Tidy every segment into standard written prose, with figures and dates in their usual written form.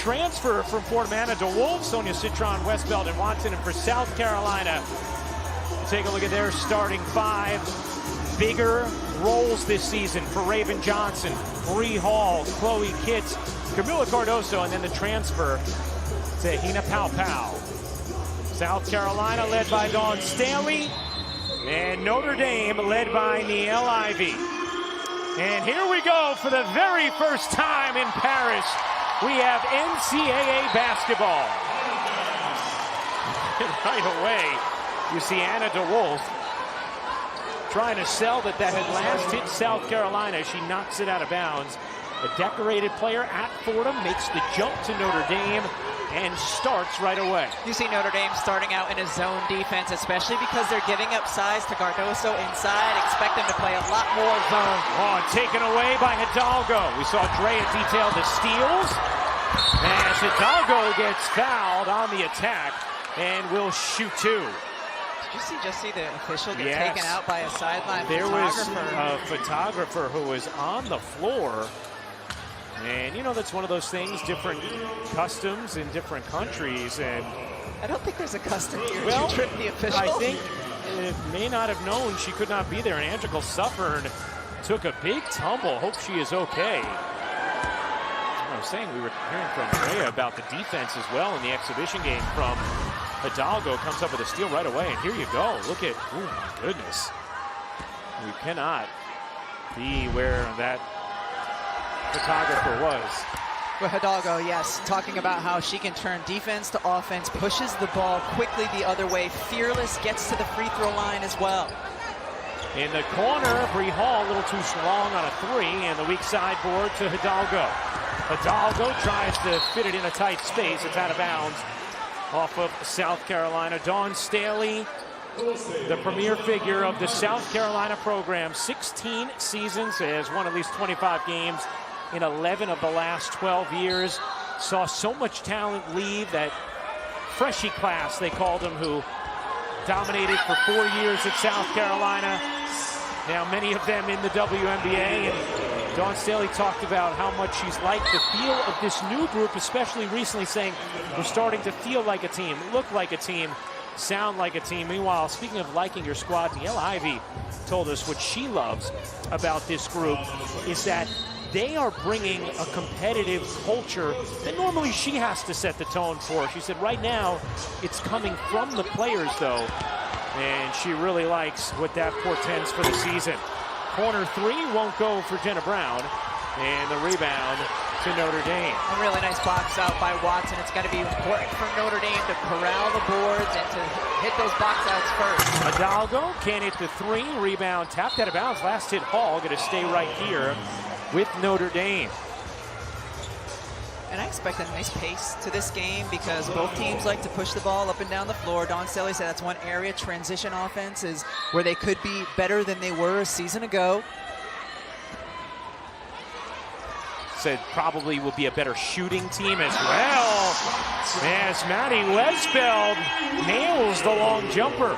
transfer from Fort Manna to Wolves, Sonia Citron, Westbelt, and Watson. And for South Carolina, take a look at their starting five. Bigger roles this season for Raven Johnson, Bree Hall, Chloe Kitts, Camila Cardoso, and then the transfer to Hina Pau. South Carolina led by Dawn Staley, and Notre Dame led by Niele Ivey. And here we go for the very first time in Paris. We have NCAA basketball. And right away, you see Anna DeWolf trying to sell that had last hit South Carolina. She knocks it out of bounds. A decorated player at Fordham makes the jump to Notre Dame and starts right away. You see Notre Dame starting out in a zone defense, especially because they're giving up size to Cardoso inside. Expect them to play a lot more zone. Oh, taken away by Hidalgo. We saw Drea detail the steals. As Hidalgo gets fouled on the attack and will shoot two. Did you just see the official get taken out by a sideline photographer? There was a photographer who was on the floor. And, you know, that's one of those things, different customs in different countries. And I don't think there's a custom here. Well, to trip the official. I think it may not have known she could not be there. And Angela Suffern took a big tumble. Hope she is okay. I was saying, we were hearing from Drea about the defense as well in the exhibition game from Hidalgo. Comes up with a steal right away, and here you go. Look at, oh my goodness. We cannot be where that photographer was. Well, Hidalgo, yes, talking about how she can turn defense to offense, pushes the ball quickly the other way, fearless, gets to the free throw line as well. In the corner, Bree Hall a little too strong on a three, and the weak side board to Hidalgo. Hidalgo tries to fit it in a tight space. It's out of bounds off of South Carolina. Dawn Staley, the premier figure of the South Carolina program, 16 seasons, has won at least 25 games in 11 of the last 12 years. Saw so much talent leave, that freshie class, they called them, who dominated for 4 years at South Carolina. Now many of them in the WNBA. And Dawn Staley talked about how much she's liked the feel of this new group, especially recently, saying we're starting to feel like a team, look like a team, sound like a team. Meanwhile, speaking of liking your squad, Niele Ivey told us what she loves about this group is that they are bringing a competitive culture that normally she has to set the tone for. She said right now it's coming from the players, though, and she really likes what that portends for the season. Corner three won't go for Jenna Brown, and the rebound to Notre Dame. A really nice box out by Watson. It's got to be important for Notre Dame to corral the boards and to hit those box outs first. Hidalgo can't hit the three. Rebound tapped out of bounds. Last hit Hall. Going to stay right here with Notre Dame. And I expect a nice pace to this game because both teams like to push the ball up and down the floor. Dawn Staley said that's one area, transition offense, is where they could be better than they were a season ago. Said probably will be a better shooting team as well, as Maddie Westbeld nails the long jumper.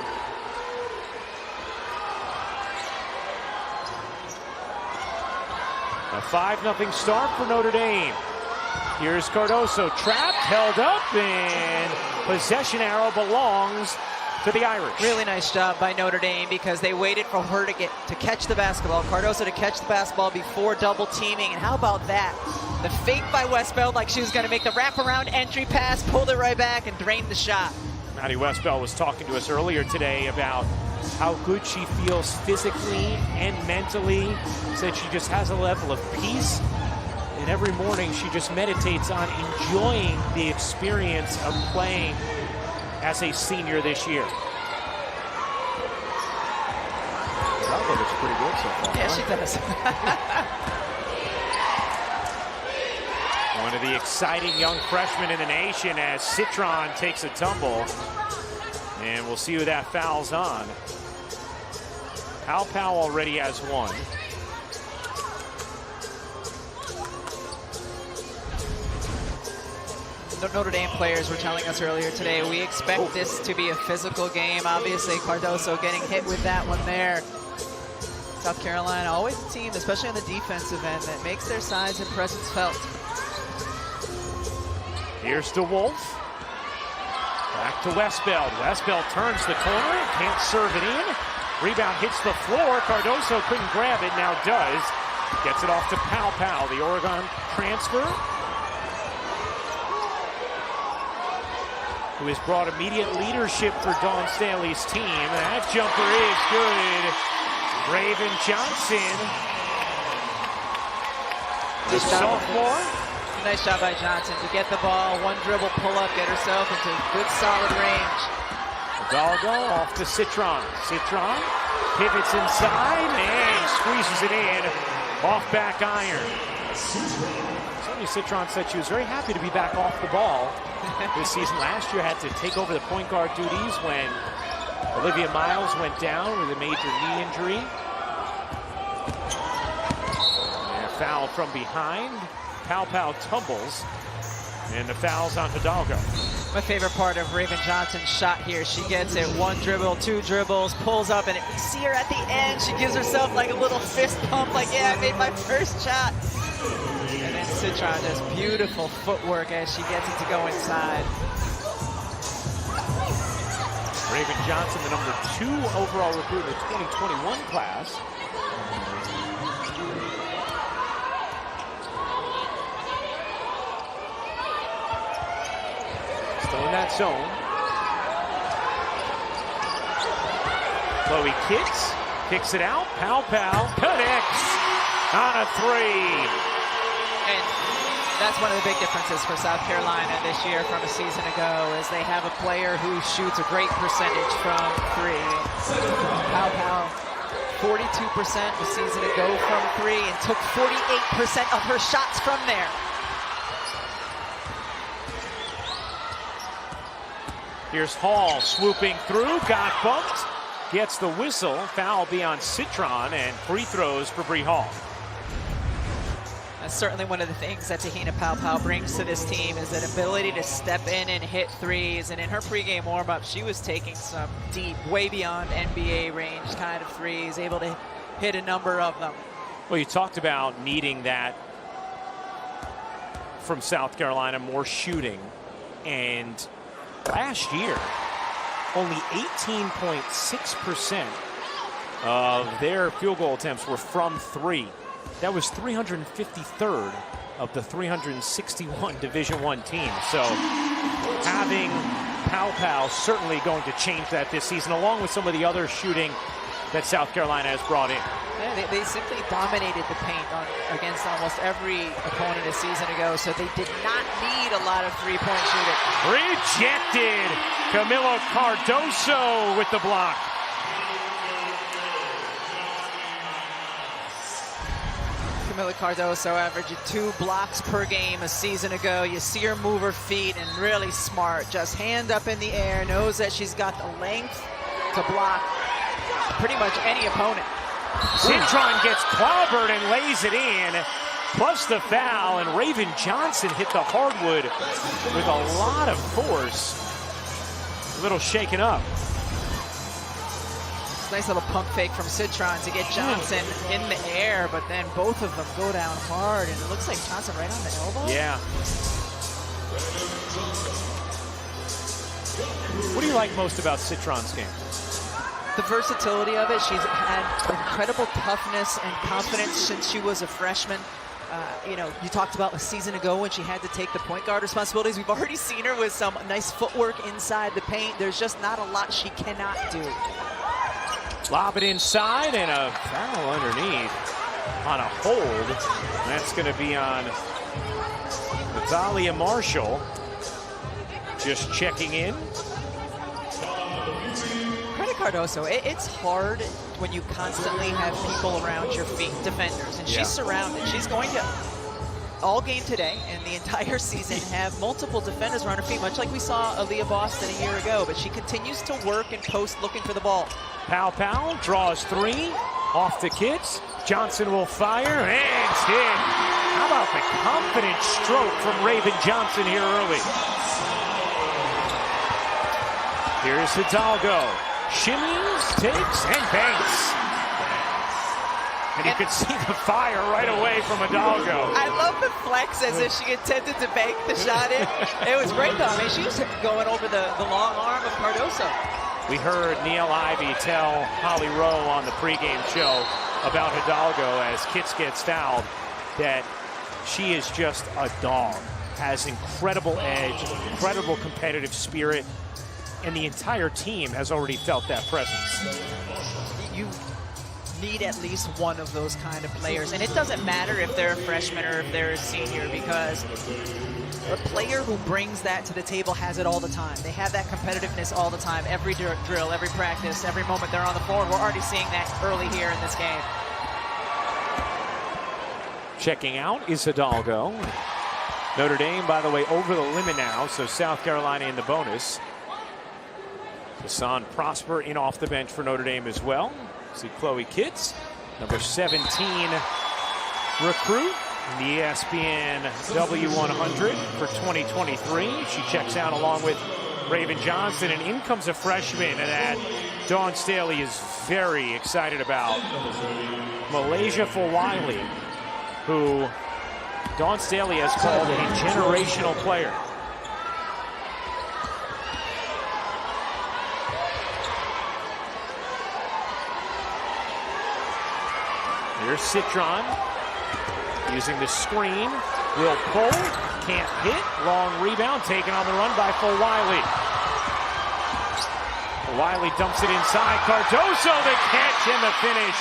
A 5-0 start for Notre Dame. Here's Cardoso, trapped, held up, and possession arrow belongs to the Irish. Really nice job by Notre Dame because they waited for her to catch the basketball. Cardoso to catch the basketball before double teaming. And how about that? The fake by Westbeld, like she was going to make the wraparound entry pass, pulled it right back and drained the shot. Maddie Westbeld was talking to us earlier today about how good she feels physically and mentally. Said she just has a level of peace. And every morning she just meditates on enjoying the experience of playing as a senior this year. That looks pretty good so far. Yeah, she does. One of the exciting young freshmen in the nation as Citron takes a tumble. And we'll see who that fouls on. Pau already has one. The Notre Dame players were telling us earlier today, we expect this to be a physical game. Obviously, Cardoso getting hit with that one there. South Carolina, always a team, especially on the defensive end, that makes their size and presence felt. Here's to Wolf. Back to Westbeld. Westbeld turns the corner, can't serve it in. Rebound hits the floor. Cardoso couldn't grab it, now does. Gets it off to Pau, the Oregon transfer, who has brought immediate leadership for Dawn Staley's team. That jumper is good. Raven Johnson, the sophomore. Nice job by Johnson to get the ball, one dribble, pull up, get herself into good solid range. Hidalgo off to Citron. Citron pivots inside and squeezes it in off back iron. Certainly Citron said she was very happy to be back off the ball this season. Last year had to take over the point guard duties when Olivia Miles went down with a major knee injury. And a foul from behind. Pau tumbles, and the foul's on Hidalgo. My favorite part of Raven Johnson's shot here, she gets it, one dribble, two dribbles, pulls up, and you see her at the end, she gives herself like a little fist pump, like, yeah, I made my first shot. And then Citron does beautiful footwork as she gets it to go inside. Raven Johnson, the number 2 overall recruit in the 2021 class. Still in that zone. Chloe kicks it out. Pau connects on a 3. And that's one of the big differences for South Carolina this year from a season ago, is they have a player who shoots a great percentage from 3. Pau 42% a season ago from 3 and took 48% of her shots from there. Here's Hall swooping through, got bumped, gets the whistle. Foul be on Citron, and free throws for Bree Hall. That's certainly one of the things that Tahina Pau brings to this team, is that ability to step in and hit threes. And in her pregame warm-up, she was taking some deep, way beyond NBA range kind of threes, able to hit a number of them. Well, you talked about needing that from South Carolina, more shooting. And last year, only 18.6% of their field goal attempts were from 3. That was 353rd of the 361 Division I teams. So having Pau certainly going to change that this season, along with some of the other shooting that South Carolina has brought in. Yeah, they simply dominated the paint against almost every opponent a season ago, so they did not need a lot of three-point shooting. Rejected. Camilo Cardoso with the block. Camilo Cardoso averaging 2 blocks per game a season ago. You see her move her feet, and really smart. Just hand up in the air, knows that she's got the length to block pretty much any opponent. Citron gets clobbered and lays it in, plus the foul, and Raven Johnson hit the hardwood with a lot of force. A little shaken up. Nice little pump fake from Citron to get Johnson in the air, but then both of them go down hard, and it looks like Johnson right on the elbow. Yeah. What do you like most about Citron's game? The versatility of it. She's had incredible toughness and confidence since she was a freshman. You know, you talked about a season ago when she had to take the point guard responsibilities. We've already seen her with some nice footwork inside the paint. There's just not a lot she cannot do. Lob it inside, and a foul underneath on a hold. That's going to be on Natalia Marshall. Just checking in. Cardoso, it's hard when you constantly have people around your feet, defenders, and she's surrounded. She's going to, all game today and the entire season, have multiple defenders around her feet, much like we saw Aaliyah Boston a year ago, but she continues to work and post looking for the ball. Pau draws 3, off the kicks. Johnson will fire, and it's hit. How about the confident stroke from Raven Johnson here early? Here's Hidalgo. Shimmies, takes, and banks. And you could see the fire right away from Hidalgo. I love the flex as if she intended to bank the shot in. It was great, though. I mean, she was going over the long arm of Cardoso. We heard Neil Ivey tell Holly Rowe on the pregame show about Hidalgo as Kitts gets fouled that she is just a dog. Has incredible edge, incredible competitive spirit, and the entire team has already felt that presence. You need at least one of those kind of players, and it doesn't matter if they're a freshman or if they're a senior, because a player who brings that to the table has it all the time. They have that competitiveness all the time, every drill, every practice, every moment they're on the floor. We're already seeing that early here in this game. Checking out is Hidalgo. Notre Dame, by the way, over the limit now, so South Carolina in the bonus. Hassan Prosper in off the bench for Notre Dame as well. See Chloe Kitts, number 17 recruit in the ESPN W100 for 2023. She checks out along with Raven Johnson, and in comes a freshman that Dawn Staley is very excited about. Malaysia Fulwiley, who Dawn Staley has called a generational player. Here's Citron using the screen. Will pull, can't hit. Long rebound taken on the run by Fulwiley. Fulwiley dumps it inside. Cardoso the catch and the finish.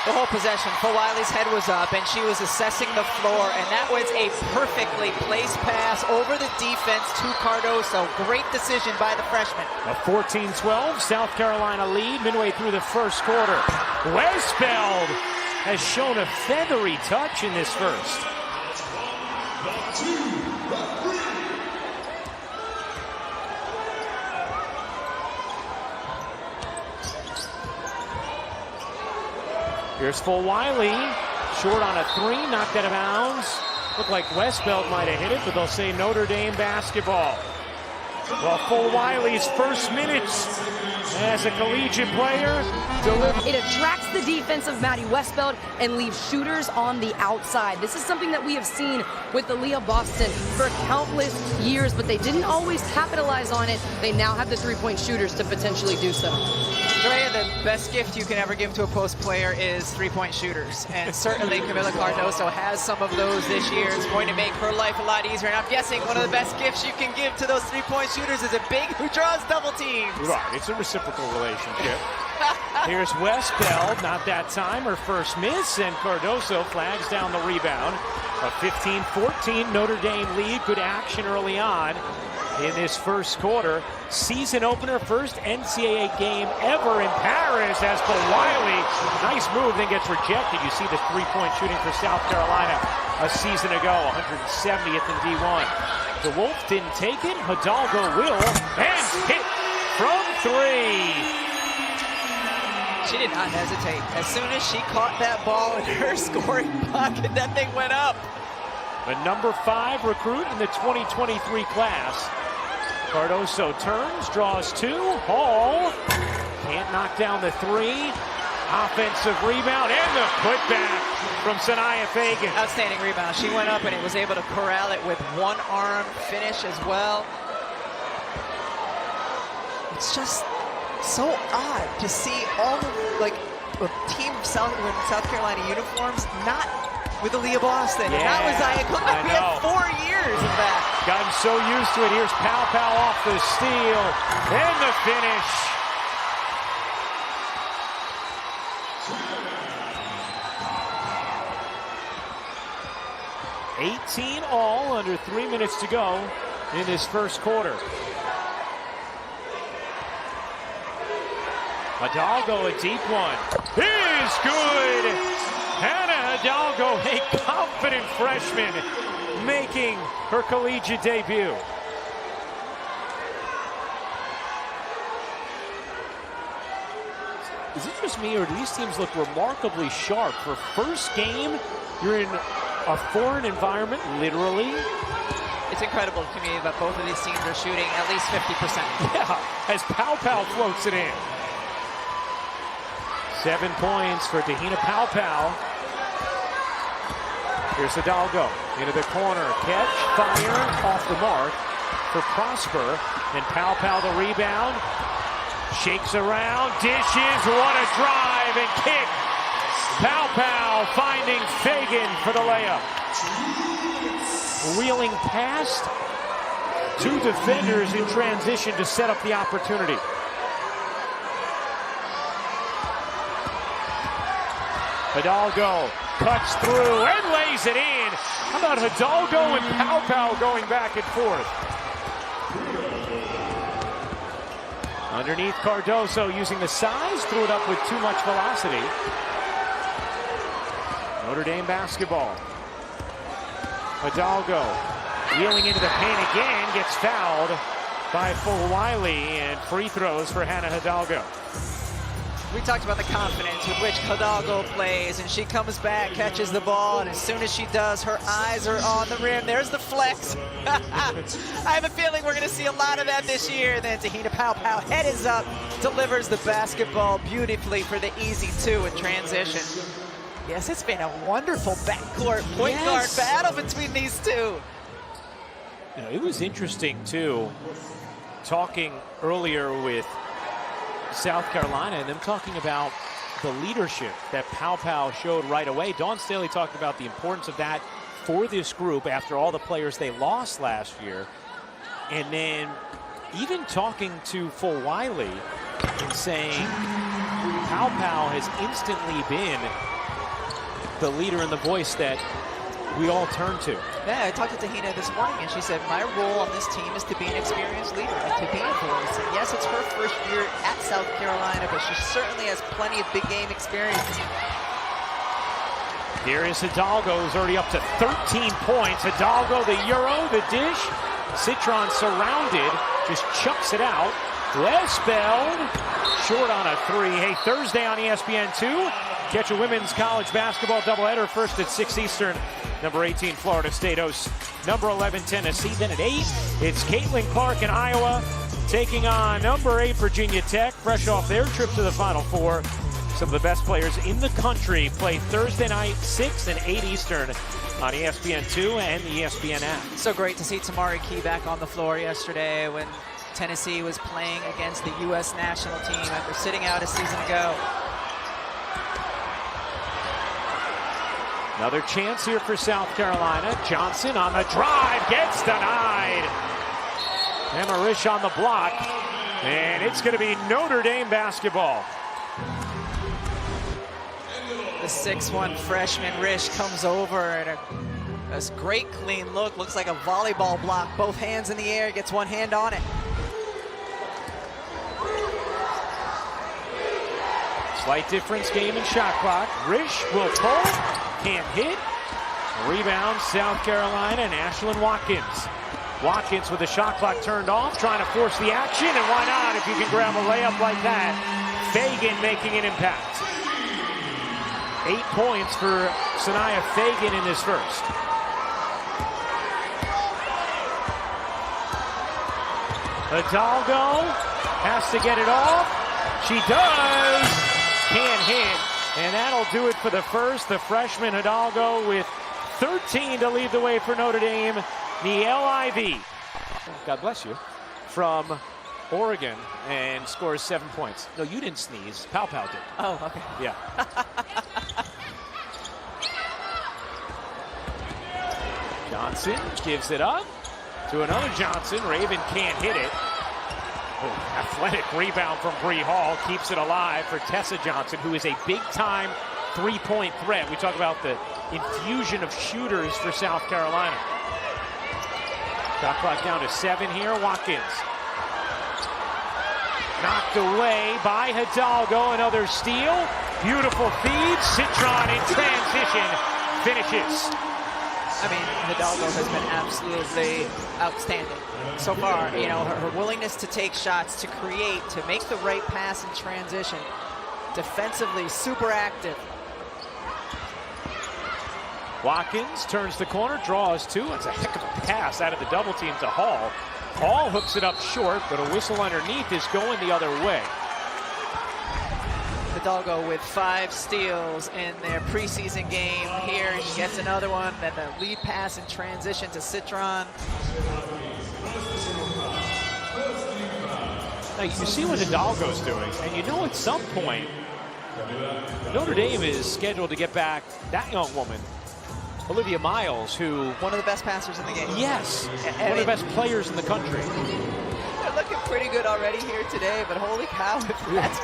The whole possession, Fulwiley's head was up and she was assessing the floor, and that was a perfectly placed pass over the defense to Cardoso. Great decision by the freshman. A 14-12 South Carolina lead midway through the first quarter. Westfeld has shown a feathery touch in this first. Here's Fulwiley, short on a three, knocked out of bounds. Looked like Westfeld might have hit it, but they'll say Notre Dame basketball. Well, Fulwiley's first minutes as a collegiate player. It attracts the defense of Maddie Westfeld and leaves shooters on the outside. This is something that we have seen with the Leah Boston for countless years, but they didn't always capitalize on it. They now have the three-point shooters to potentially do so. Drea, the best gift you can ever give to a post player is three-point shooters. And certainly Camila Cardoso has some of those this year. It's going to make her life a lot easier. And I'm guessing one of the best gifts you can give to those three-point shooters is a big who draws double teams. Right, it's a reciprocal relationship. Here's Westfeld, not that time, her first miss, and Cardoso flags down the rebound. A 15-14 Notre Dame lead. Good action early on in this first quarter. Season opener, first NCAA game ever in Paris as Fulwiley. Nice move, then gets rejected. You see the three-point shooting for South Carolina a season ago, 170th in D1. DeWolf didn't take it. Hidalgo will, and hit from three. She did not hesitate. As soon as she caught that ball in her scoring pocket, that thing went up. The number 5 recruit in the 2023 class. Cardoso turns, draws two. Hall can't knock down the three. Offensive rebound and the putback from Sanaya Fagan. Outstanding rebound. She went up and it was able to corral it with one arm finish as well. It's just so odd to see all of like a team of South Carolina uniforms not with Aaliyah Boston. Yeah, and that was iconic. We had 4 years of that. Gotten so used to it. Here's Pow off the steal and the finish. $18 all, under 3 minutes to go in this first quarter. Hidalgo, a deep one. Is good. Hannah Hidalgo, a confident freshman, making her collegiate debut. Is it just me, or do these teams look remarkably sharp? For first game, you're in a foreign environment, literally. It's incredible to me that both of these teams are shooting at least 50%. Yeah, as Pow floats it in. 7 points for Tahina Paopao. Here's Hidalgo into the corner. Catch, fire, off the mark for Prosper. And Paopao the rebound. Shakes around, dishes, what a drive and kick. Paopao finding Fagan for the layup. Wheeling past 2 defenders in transition to set up the opportunity. Hidalgo cuts through and lays it in. How about Hidalgo and Paopao going back and forth? Underneath Cardoso using the size, threw it up with too much velocity. Notre Dame basketball. Hidalgo wheeling into the paint again, gets fouled by Fulwiley, and free throws for Hannah Hidalgo. We talked about the confidence with which Hidalgo plays, and she comes back, catches the ball, and as soon as she does, her eyes are on the rim. There's the flex. I have a feeling we're going to see a lot of that this year. And then Tahina Paopao, head is up, delivers the basketball beautifully for the easy 2 in transition. Yes, it's been a wonderful backcourt point guard battle between these two. You know, it was interesting, too, talking earlier with South Carolina and them talking about the leadership that Paopao showed right away. Dawn Staley talked about the importance of that for this group after all the players they lost last year. And then even talking to Fulwiley and saying Paopao has instantly been the leader and the voice that we all turn to. Yeah, I talked to Tahina this morning, and she said, my role on this team is to be an experienced leader, and to be a voice. And yes, it's her first year at South Carolina, but she certainly has plenty of big game experience. Here is Hidalgo, who's already up to 13 points. Hidalgo, the Euro, the dish. Citron surrounded, just chucks it out. Westbeld, short on a 3. Hey, Thursday on ESPN2, catch a women's college basketball doubleheader, first at 6 Eastern. Number 18, Florida State hosts number 11, Tennessee. Then at 8, it's Caitlin Clark in Iowa taking on number 8, Virginia Tech, fresh off their trip to the Final Four. Some of the best players in the country play Thursday night, 6 and 8 Eastern on ESPN2 and the ESPN app. So great to see Tamari Key back on the floor yesterday when Tennessee was playing against the U.S. national team after sitting out a season ago. Another chance here for South Carolina. Johnson on the drive, gets denied. Emma Risch on the block, and it's going to be Notre Dame basketball. The 6'1" freshman Risch comes over and a great clean look. Looks like a volleyball block. Both hands in the air, gets one hand on it. Slight difference game in shot clock. Risch will pull, can't hit. Rebound, South Carolina, and Ashlyn Watkins. Watkins with the shot clock turned off, trying to force the action, and why not if you can grab a layup like that. Fagan making an impact. 8 points for Sanaya Fagan in this first. Hidalgo has to get it off. She does. Can't hit. And that'll do it for the first. The freshman Hidalgo with 13 to lead the way for Notre Dame. The LIV, God bless you, from Oregon, and scores 7 points. No, you didn't sneeze. Paopao did. Oh, okay. Yeah. Johnson gives it up to another Johnson. Raven can't hit it. Oh, athletic rebound from Bree Hall keeps it alive for Tessa Johnson, who is a big-time three-point threat. We talk about the infusion of shooters for South Carolina. Shot clock down to 7 here. Watkins. Knocked away by Hidalgo. Another steal. Beautiful feed. Citron in transition finishes. I mean, Hidalgo has been absolutely outstanding so far. You know, her willingness to take shots, to create, to make the right pass in transition. Defensively, super active. Watkins turns the corner, draws 2. It's a heck of a pass out of the double team to Hall. Hall hooks it up short, but a whistle underneath is going the other way. Hidalgo with 5 steals in their preseason game. Here she gets another one, then the lead pass in transition to Citron. Now, you see what Hidalgo's doing, and you know at some point, Notre Dame is scheduled to get back that young woman, Olivia Miles, who... One of the best passers in the game. Yes, one of the best players in the country. They're looking pretty good already here today, but holy cow, that's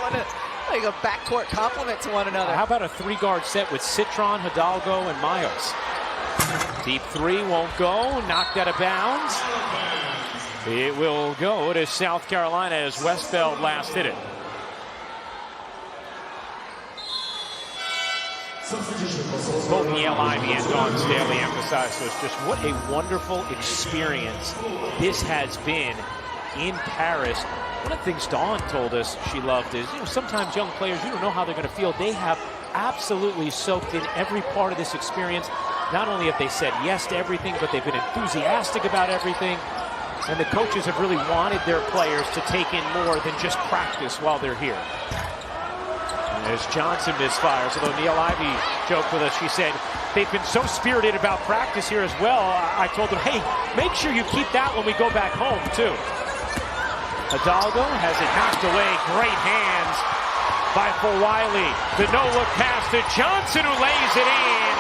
like a backcourt compliment to one another. How about a 3-guard set with Citron, Hidalgo, and Miles? Deep 3 won't go, knocked out of bounds. It will go to South Carolina as Westfeld last hit it. Both Neil Ivey and Dawn Staley emphasized this, just what a wonderful experience this has been in Paris. One of the things Dawn told us she loved is, sometimes young players, you don't know how they're going to feel. They have absolutely soaked in every part of this experience. Not only have they said yes to everything, but they've been enthusiastic about everything. And the coaches have really wanted their players to take in more than just practice while they're here. As Johnson misfires, although Neil Ivey joked with us, she said, they've been so spirited about practice here as well. I told them, hey, make sure you keep that when we go back home, too. Hidalgo has it knocked away. Great hands by Fulwiley. The no-look pass to Johnson, who lays it in.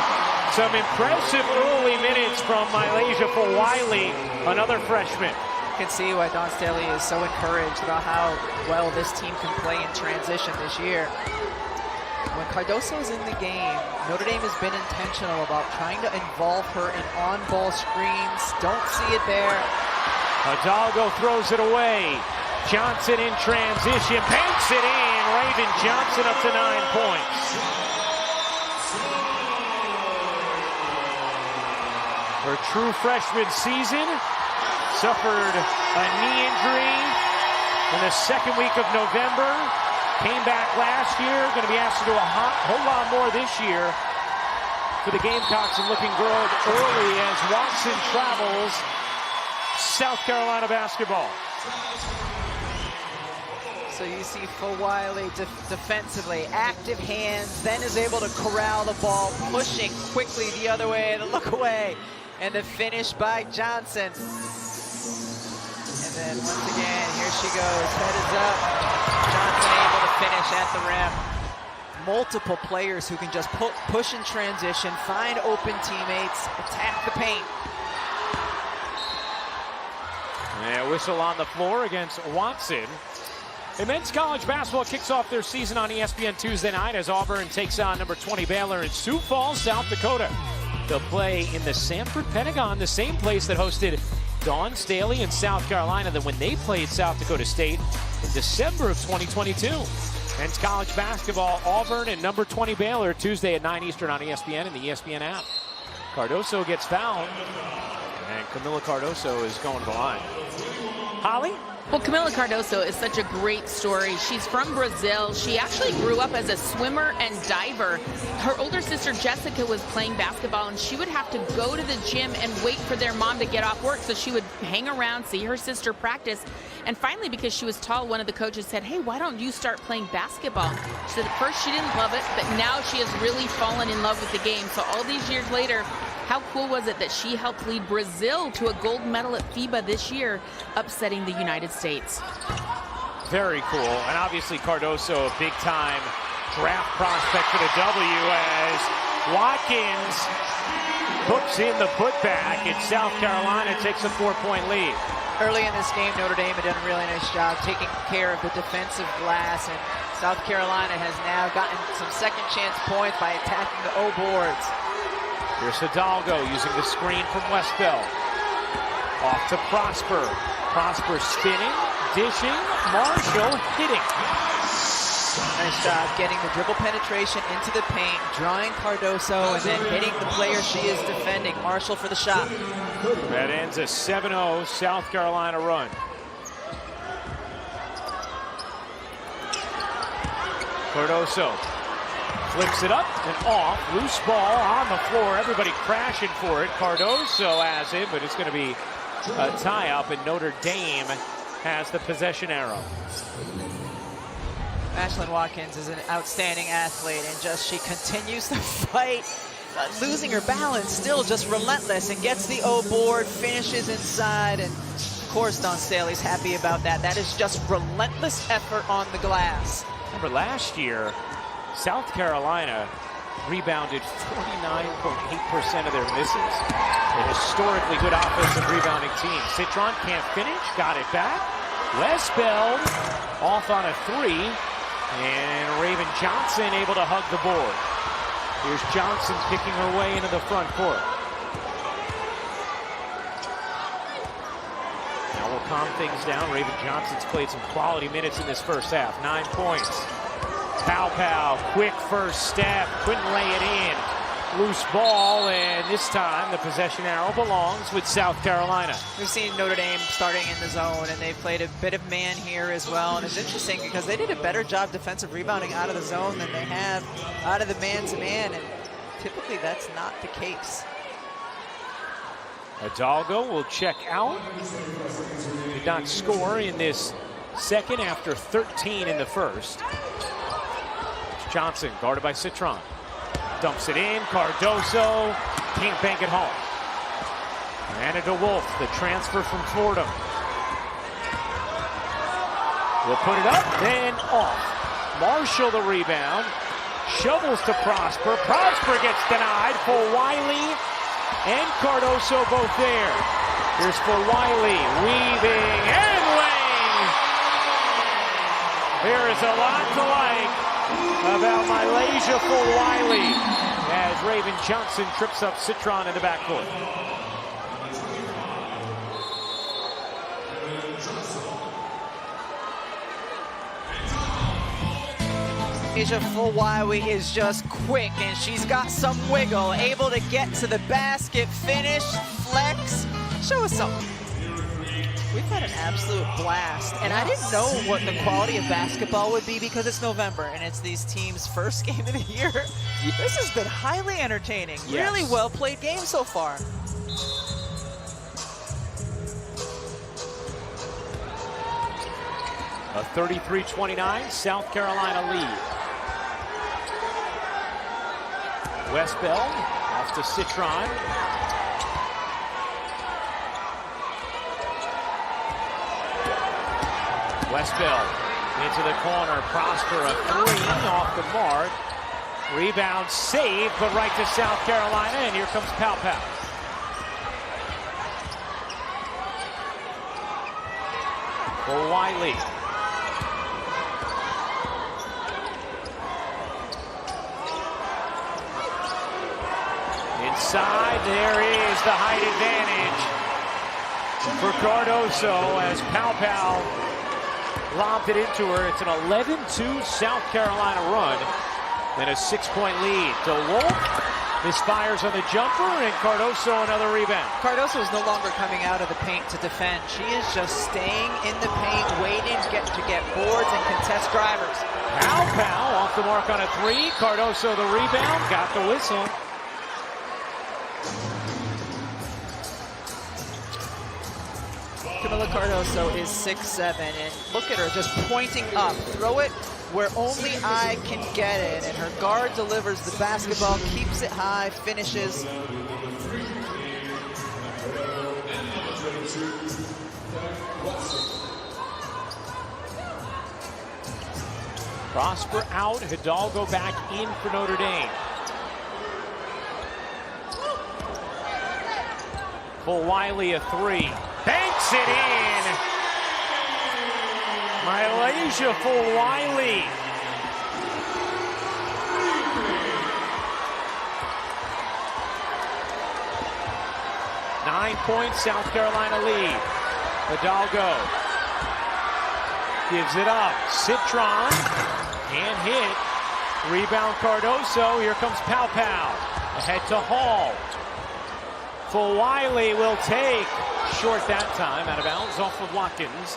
Some impressive early minutes from Malaysia Fulwiley, another freshman. You can see why Dawn Staley is so encouraged about how well this team can play in transition this year. When Cardoso is in the game, Notre Dame has been intentional about trying to involve her in on-ball screens. Don't see it there. Hidalgo throws it away. Johnson in transition, banks it in. Raven Johnson up to 9 points. Her true freshman season, suffered a knee injury in the second week of November. Came back last year, going to be asked to do a whole lot more this year for the Gamecocks, and looking good early as Watson travels South Carolina basketball. So you see Fulwiley defensively, active hands, then is able to corral the ball, pushing quickly the other way, the look away, and the finish by Johnson. And then once again, here she goes, head is up. Johnson able to finish at the rim. Multiple players who can just push in transition, find open teammates, attack the paint. And a whistle on the floor against Watson. And men's college basketball kicks off their season on ESPN Tuesday night as Auburn takes on number 20 Baylor in Sioux Falls, South Dakota. They'll play in the Sanford Pentagon, the same place that hosted Dawn Staley in South Carolina than when they played South Dakota State in December of 2022. Men's college basketball, Auburn and number 20 Baylor, Tuesday at 9 Eastern on ESPN and the ESPN app. Cardoso gets fouled, and Camila Cardoso is going to the line. Holly? Well, Camila Cardoso is such a great story. She's from Brazil. She actually grew up as a swimmer and diver. Her older sister Jessica was playing basketball, and she would have to go to the gym and wait for their mom to get off work. So she would hang around, see her sister practice. And finally, because she was tall, one of the coaches said, hey, why don't you start playing basketball? She said at first she didn't love it, but now she has really fallen in love with the game. So all these years later, how cool was it that she helped lead Brazil to a gold medal at FIBA this year, upsetting the United States? Very cool. And obviously Cardoso, a big-time draft prospect for the W, as Watkins hooks in the putback, and South Carolina takes a 4-point lead. Early in this game, Notre Dame had done a really nice job taking care of the defensive glass, and South Carolina has now gotten some second-chance points by attacking the O boards. Here's Hidalgo using the screen from Westbell. Off to Prosper. Prosper spinning, dishing, Marshall hitting. Nice job getting the dribble penetration into the paint, drawing Cardoso, and then hitting the player she is defending. Marshall for the shot. That ends a 7-0 South Carolina run. Cardoso flips it up and off. Loose ball on the floor. Everybody crashing for it. Cardoso has it, but it's going to be a tie-up, and Notre Dame has the possession arrow. Ashlyn Watkins is an outstanding athlete, and just she continues to fight, losing her balance, still just relentless, and gets the O board, finishes inside, and of course Dawn Staley's happy about that. That is just relentless effort on the glass. Remember last year, South Carolina rebounded 49.8% of their misses. A historically good offensive rebounding team. Citron can't finish, got it back. Westbeld off on a 3, and Raven Johnson able to hug the board. Here's Johnson picking her way into the front court. Now we'll calm things down. Raven Johnson's played some quality minutes in this first half. 9 points. Pow, quick first step, couldn't lay it in. Loose ball, and this time the possession arrow belongs with South Carolina. We've seen Notre Dame starting in the zone, and they've played a bit of man here as well. And it's interesting because they did a better job defensive rebounding out of the zone than they have out of the man-to-man, and typically that's not the case. Hidalgo will check out. Did not score in this second after 13 in the first. Johnson guarded by Citron. Dumps it in. Cardoso can't bank it home. Anna DeWolf, the transfer from Fordham. Will put it up, then off. Marshall the rebound. Shovels to Prosper. Prosper gets denied for Wiley and Cardoso both there. Here's for Wiley. Weaving and laying. There is a lot to like about Malaysia for Wiley as Raven Johnson trips up Citron in the backcourt. Malaysia for Wiley is just quick, and she's got some wiggle, able to get to the basket, finish, flex, show us something. We've had an absolute blast, and I didn't know what the quality of basketball would be because it's November and it's these teams' first game of the year. This has been highly entertaining. Yes. Really well played game so far. A 33-29 South Carolina lead. Westbeld off to Citron. Westbeld into the corner. Prosper a 3 off the mark. Rebound saved, but right to South Carolina, and here comes Pow. For Wiley. Inside, there is the height advantage for Cardoso as Pow lobbed it into her. It's an 11-2 South Carolina run and a 6-point lead. DeWolf misfires on the jumper, and Cardoso another rebound. Cardoso is no longer coming out of the paint to defend. She is just staying in the paint, waiting to get boards and contest drivers. Pow off the mark on a 3. Cardoso the rebound, got the whistle. Camila Cardoso is 6'7", and look at her just pointing up. Throw it where only I can get it, and her guard delivers the basketball, keeps it high, finishes. Prosper out, Hidalgo back in for Notre Dame. For Wiley a 3. Banks it in. Malaysia for Wiley. Nine points, South Carolina lead. Hidalgo gives it up. Citron can't hit. Rebound Cardoso. Here comes Pow. Ahead to Hall. For Wiley will take. Short that time, out of bounds off of Watkins,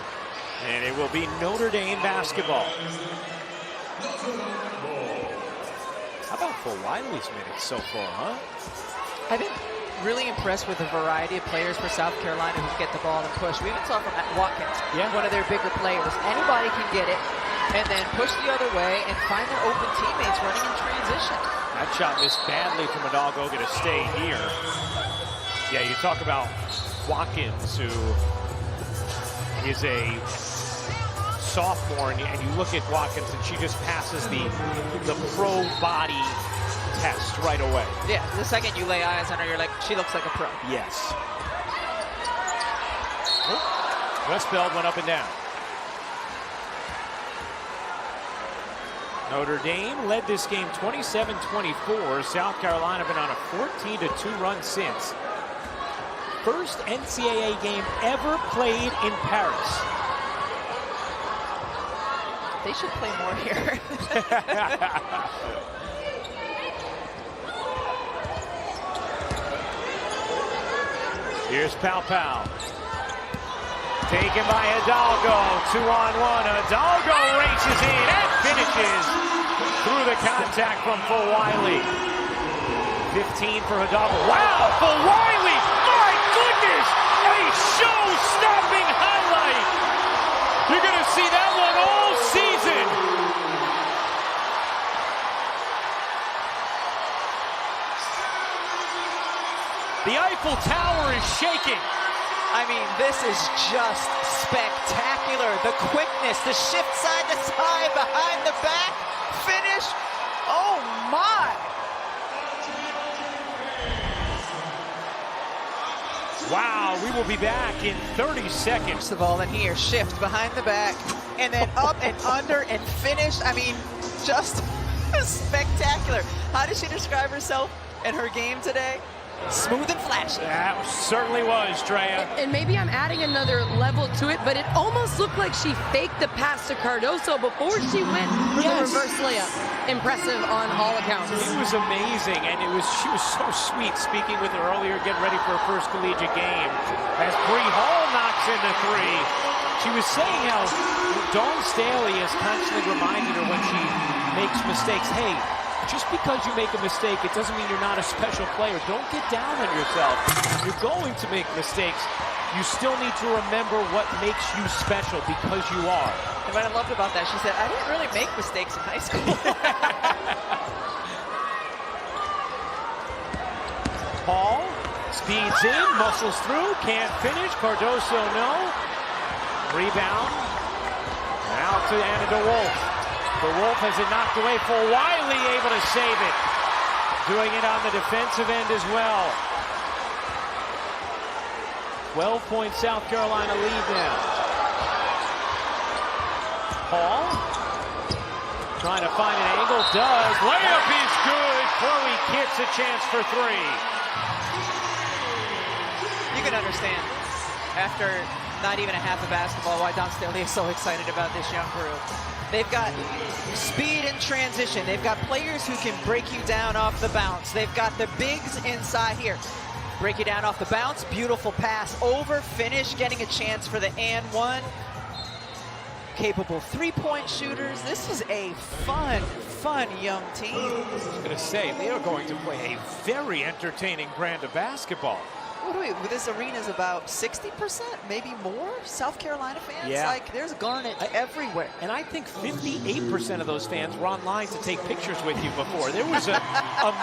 and it will be Notre Dame basketball. How about for Wiley's minutes so far, huh? I've been really impressed with the variety of players for South Carolina who get the ball and push. We even saw from Watkins, one of their bigger players. Anybody can get it, and then push the other way and find their open teammates running in transition. That shot missed badly from Hidalgo, going to stay here. Yeah, you talk about Watkins, who is a sophomore, and you look at Watkins, and she just passes the pro body test right away. Yeah, the second you lay eyes on her, you're like, she looks like a pro. Yes. Westbeld went up and down. Notre Dame led this game 27-24. South Carolina been on a 14-2 run since. First NCAA game ever played in Paris. They should play more here. Here's Pau Pau. Taken by Hidalgo, 2-on-1. Hidalgo races in and finishes through the contact from Fulwiley. 15 for Hidalgo. Wow, Fulwiley! My goodness! A show-stopping highlight! You're going to see that one all season. The Eiffel Tower is shaking. I mean, this is just spectacular. The quickness, the shift side to side, behind the back, finish. Oh my! Wow, we will be back in 30 seconds. First of all, in here, shift behind the back, and then up and under and finish. I mean, just spectacular. How does she describe herself in her game today? Smooth and flashy. That certainly was, Drea. And maybe I'm adding another level to it, but it almost looked like she faked the pass to Cardoso before she went for the reverse layup. Impressive on all accounts. It was amazing, and she was so sweet speaking with her earlier, getting ready for her first collegiate game. As Bree Hall knocks in the three, she was saying how Dawn Staley has constantly reminded her when she makes mistakes, hey, just because you make a mistake, it doesn't mean you're not a special player. Don't get down on yourself. You're going to make mistakes. You still need to remember what makes you special, because you are. And what I loved about that, she said, I didn't really make mistakes in high school. Hall speeds in, muscles through, can't finish. Cardoso, no. Rebound. Now to Anna DeWolf. DeWolf has it knocked away. Fulwiley able to save it. Doing it on the defensive end as well. 12-point South Carolina lead now. Hall trying to find an angle. Does. Layup is good. Chloe Kitts a chance for three. You can understand, after not even a half of basketball, why Dawn Staley is so excited about this young group. They've got speed in transition. They've got players who can break you down off the bounce. They've got the bigs inside here. Break you down off the bounce. Beautiful pass over, finish, getting a chance for the and one. Capable three-point shooters. This is a fun young team. I was going to say, they are going to play a very entertaining brand of basketball. What do we, this arena is about 60%, maybe more, South Carolina fans? Yeah. Like, there's garnet everywhere. And I think 58% of those fans were online to take pictures with you before. There was a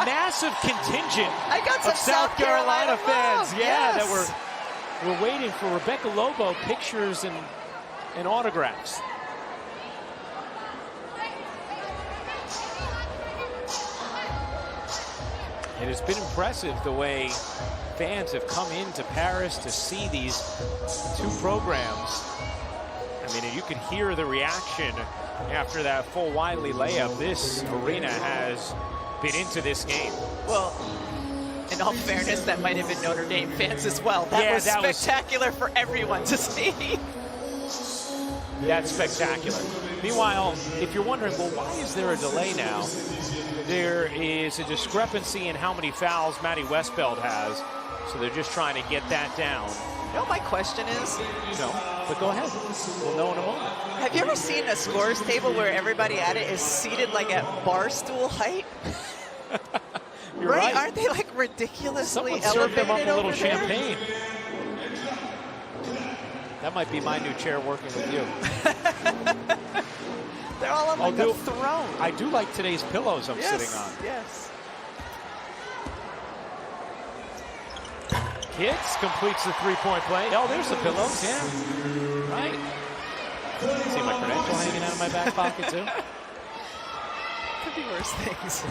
massive contingent I got some of South Carolina fans, love. yeah, Yes. that were waiting for Rebecca Lobo pictures and autographs. It has been impressive the way fans have come into Paris to see these two programs. I mean, you could hear the reaction after that Fulwiley layup. This arena has been into this game. Well, in all fairness, that might have been Notre Dame fans as well. That was spectacular for everyone to see. That's spectacular. Meanwhile, if you're wondering, well, why is there a delay now? There is a discrepancy in how many fouls Maddie Westbeld has, so they're just trying to get that down. You know what my question is? No, but go ahead. We'll know in a moment. Have you ever seen a scores table where everybody at it is seated like at bar stool height? You're right. Aren't they like ridiculously Someone served them up elevated a little over there? champagne. That might be my new chair working with you. They're all on like a throne. I do like today's pillows I'm sitting on. Yes. Hits, completes the three-point play. Oh, there's the pillows, yeah. Right. See my credential hanging out of my back pocket, too? Could be worse things.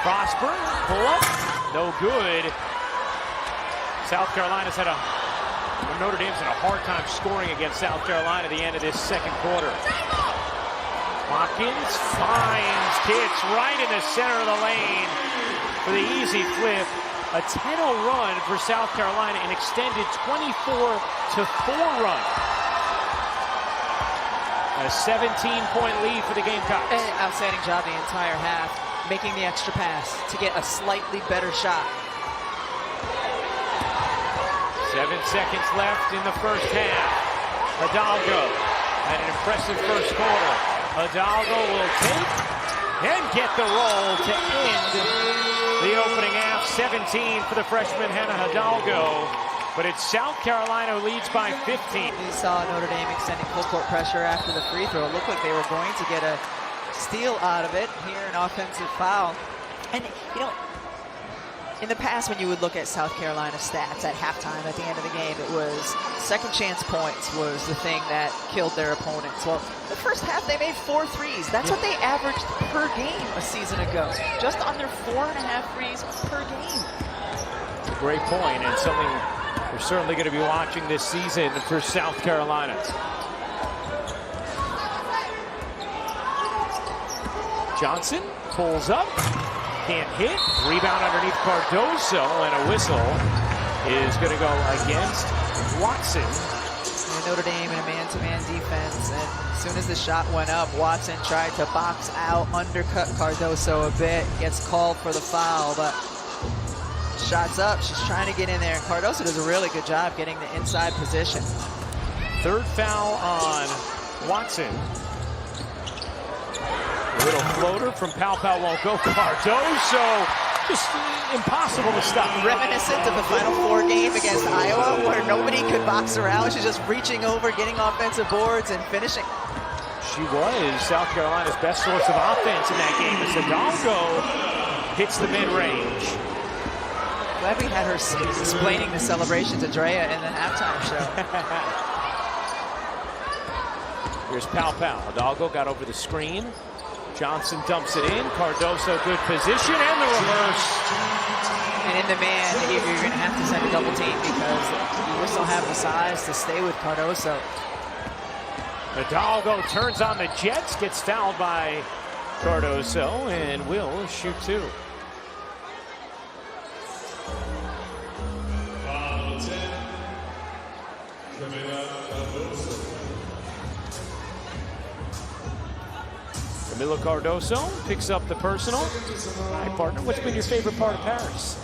Prosper, pull up, no good. South Carolina's had Notre Dame's had a hard time scoring against South Carolina at the end of this second quarter. Watkins finds Kitts right in the center of the lane for the easy flip. A 10-0 run for South Carolina, an extended 24-4 run. A 17-point lead for the Gamecocks. An outstanding job the entire half, making the extra pass to get a slightly better shot. 7 seconds left in the first half. Hidalgo had an impressive first quarter. Hidalgo will take and get the roll to end the opening half. 17 for the freshman Hannah Hidalgo. But it's South Carolina who leads by 15. We saw Notre Dame extending full court pressure after the free throw. It looked like they were going to get a steal out of it. Here, an offensive foul. And, you know, in the past, when you would look at South Carolina stats at halftime, at the end of the game, it was second chance points was the thing that killed their opponents. Well, the first half, they made 4 threes. That's what they averaged per game a season ago. Just under 4.5 threes per game. It's a great point, and something we're certainly going to be watching this season for South Carolina. Johnson pulls up. Can't hit. Rebound underneath Cardoso, and a whistle is going to go against Watson. And Notre Dame in a man-to-man defense, and as soon as the shot went up, Watson tried to box out, undercut Cardoso a bit, gets called for the foul, but shot's up. She's trying to get in there, and Cardoso does a really good job getting the inside position. Third foul on Watson. Little floater from Pau won't go. Cardoso, just impossible to stop. Reminiscent of the Final Four game against Iowa, where nobody could box her out. She's just reaching over, getting offensive boards, and finishing. She was South Carolina's best source of offense in that game as Hidalgo hits the mid-range. Glad we had her explaining the celebration to Drea in the halftime show. Here's Pau. Hidalgo got over the screen. Johnson dumps it in. Cardoso, good position, and the reverse. And in the man, you're going to have to send a double team because you just don't have the size to stay with Cardoso. Hidalgo turns on the Jets, gets fouled by Cardoso, and will shoot 2. Camila Cardoso picks up the personal. Hi, partner. What's been your favorite part of Paris?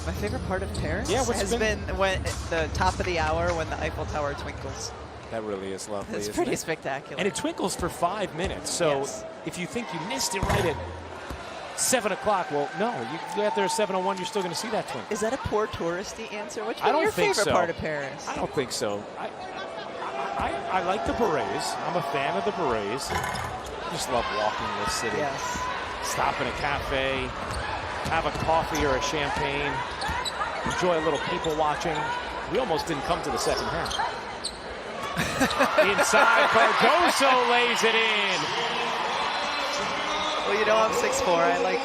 My favorite part of Paris has been when the top of the hour when the Eiffel Tower twinkles. That really is lovely. It's pretty spectacular. And it twinkles for 5 minutes. So if you think you missed it right at 7 o'clock, well, no. You get there at 7:01, you're still going to see that twinkle. Is that a poor touristy answer? What's your favorite part of Paris? I don't think so. I like the berets. I'm a fan of the berets. I just love walking this city. Yes. Stop in a cafe, have a coffee or a champagne, enjoy a little people watching. We almost didn't come to the second half. Inside, Cardoso lays it in. Well, you know I'm 6'4". I like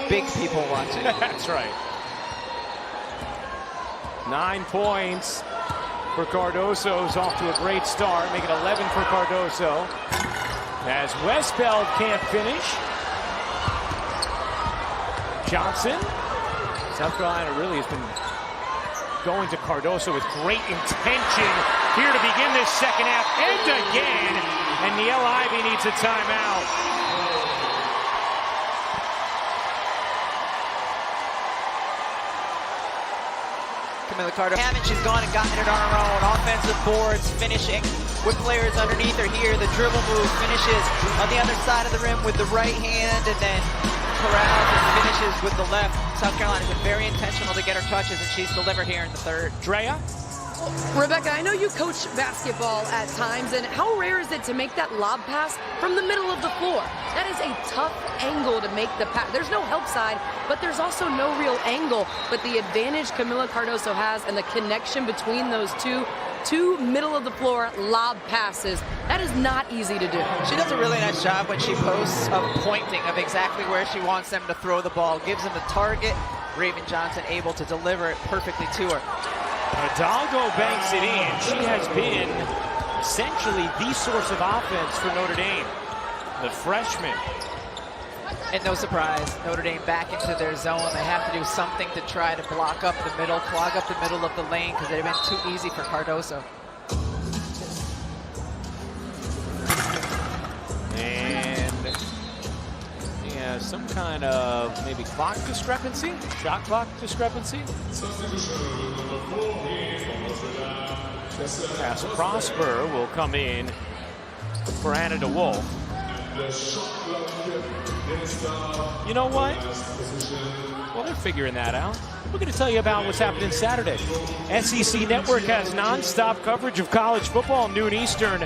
big people watching. That's right. 9 points for Cardoso. Is off to a great start, making 11 for Cardoso. As Westbeld can't finish. Johnson. South Carolina really has been going to Cardoso with great intention here to begin this second half. And again. And Niele Ivey needs a timeout. Camila Cardoso. She's gone and gotten it on her own. Offensive boards, finishing with players underneath her here. The dribble move finishes on the other side of the rim with the right hand, and then corrals and finishes with the left. South Carolina's been very intentional to get her touches, and she's delivered here in the third. Drea? Rebecca, I know you coach basketball at times, and how rare is it to make that lob pass from the middle of the floor? That is a tough angle to make the pass. There's no help side, but there's also no real angle. But the advantage Camila Cardoso has and the connection between those two middle of the floor lob passes, that is not easy to do. She does a really nice job when she posts of pointing of exactly where she wants them to throw the ball. Gives them the target. Raven Johnson able to deliver it perfectly to her. Hidalgo banks it in. She has been essentially the source of offense for Notre Dame. The freshman. And no surprise, Notre Dame back into their zone. They have to do something to try to block up the middle, clog up the middle of the lane, because they've been too easy for Cardoso. And yeah, some kind of maybe clock discrepancy, shot clock discrepancy. As Prosper will come in for Anna DeWolf. You know what? Well, they're figuring that out. We're going to tell you about what's happening Saturday. SEC Network has non-stop coverage of college football, noon Eastern.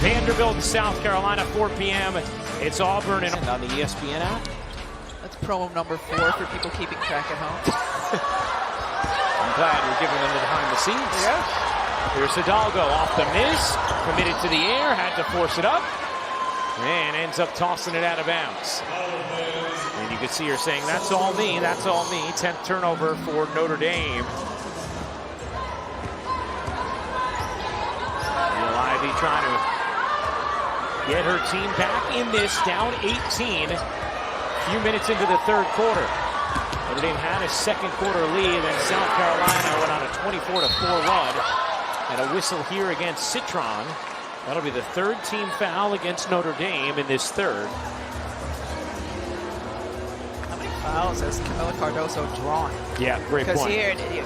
Vanderbilt and South Carolina, 4 p.m. It's Auburn and on the ESPN app. That's promo number 4 for people keeping track at home. I'm glad we're giving them the behind the scenes. Yeah. Here's Hidalgo off the miss, committed to the air, had to force it up, and ends up tossing it out of bounds. And you can see her saying, "That's all me, that's all me." 10th turnover for Notre Dame. Ivy trying to get her team back in this, down 18. A few minutes into the third quarter. Notre Dame had a second quarter lead, and South Carolina went on a 24-4 run. And a whistle here against Citron. That'll be the third team foul against Notre Dame in this third. How many fouls has Camila Cardoso drawn? Yeah, great point. Because here,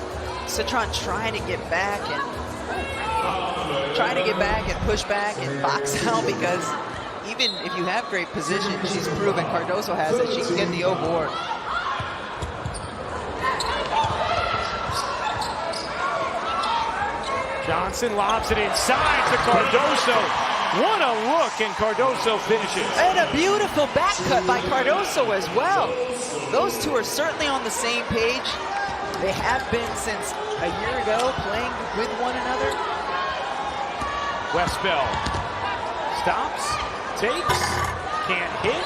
Citron trying to get back and push back and box out, because even if you have great position, she's proven, Cardoso has, that she can get the O board. Johnson lobs it inside to Cardoso. What a look, and Cardoso finishes. And a beautiful back cut by Cardoso as well. Those two are certainly on the same page. They have been since a year ago, playing with one another. Westbell stops, takes, can't hit.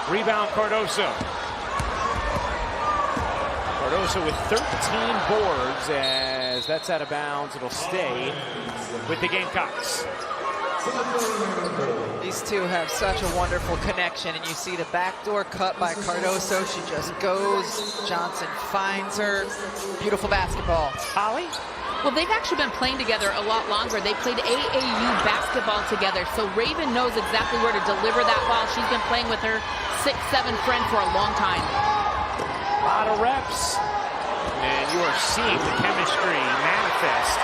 Rebound Cardoso. Cardoso with 13 boards, as that's out of bounds. It'll stay with the Gamecocks. These two have such a wonderful connection, and you see the backdoor cut by Cardoso. She just goes. Johnson finds her. Beautiful basketball. Holly? Well, they've actually been playing together a lot longer. They played AAU basketball together, so Raven knows exactly where to deliver that ball. She's been playing with her 6'7" friend for a long time. A lot of reps, and you are seeing the chemistry manifest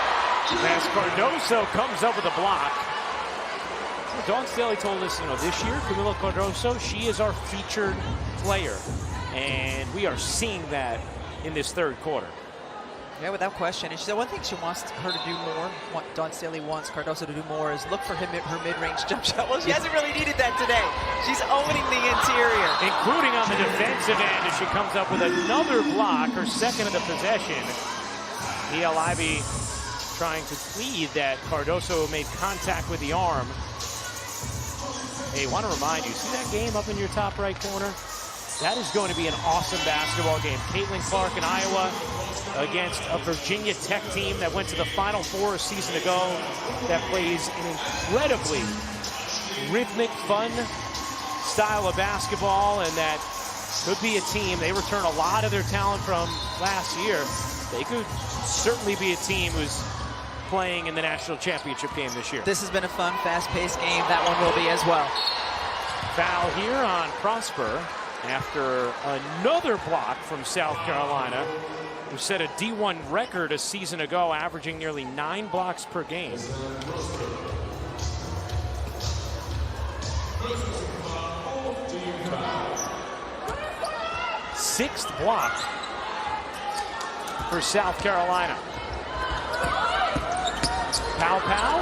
as Cardoso comes up with a block. Dawn Staley told us, this year, Camila Cardoso, she is our featured player, and we are seeing that in this third quarter. Yeah, without question. And she said one thing she wants her to do more, what Dawn Staley wants Cardoso to do more, is look for her mid-range jump shot. Well, she hasn't really needed that today. She's owning the interior. Including on the defensive end as she comes up with another block, her second of the possession. E.L. Ivy trying to plead that Cardoso made contact with the arm. Hey, want to remind you, see that game up in your top right corner? That is going to be an awesome basketball game. Caitlin Clark in Iowa against a Virginia Tech team that went to the Final Four a season ago, that plays an incredibly rhythmic, fun style of basketball, and that could be a team. They return a lot of their talent from last year. They could certainly be a team who's playing in the national championship game this year. This has been a fun, fast-paced game. That one will be as well. Foul here on Prosper after another block from South Carolina, who set a D1 record a season ago, averaging nearly 9 blocks per game. 6th block for South Carolina. Pow.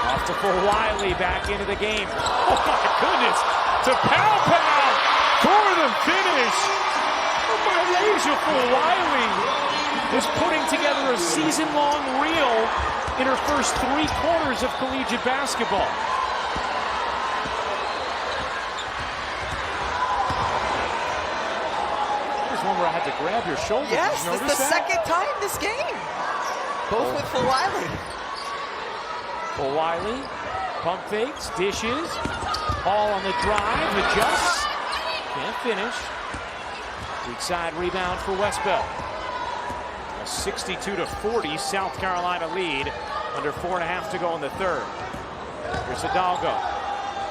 Off to for Wiley, back into the game. Oh my goodness, to Pow for the finish. Oh my Malaysia for Wiley is putting together a season-long reel in her first 3 quarters of collegiate basketball. There's one where I had to grab your shoulder. Yes, Did you this is the notice that? second time this game. Both with for Wiley. For Wiley, pump fakes, dishes, Hall on the drive, adjusts, can't finish. Weak side rebound for Westbell. A 62-40 South Carolina lead, under 4.5 to go in the third. Here's Hidalgo,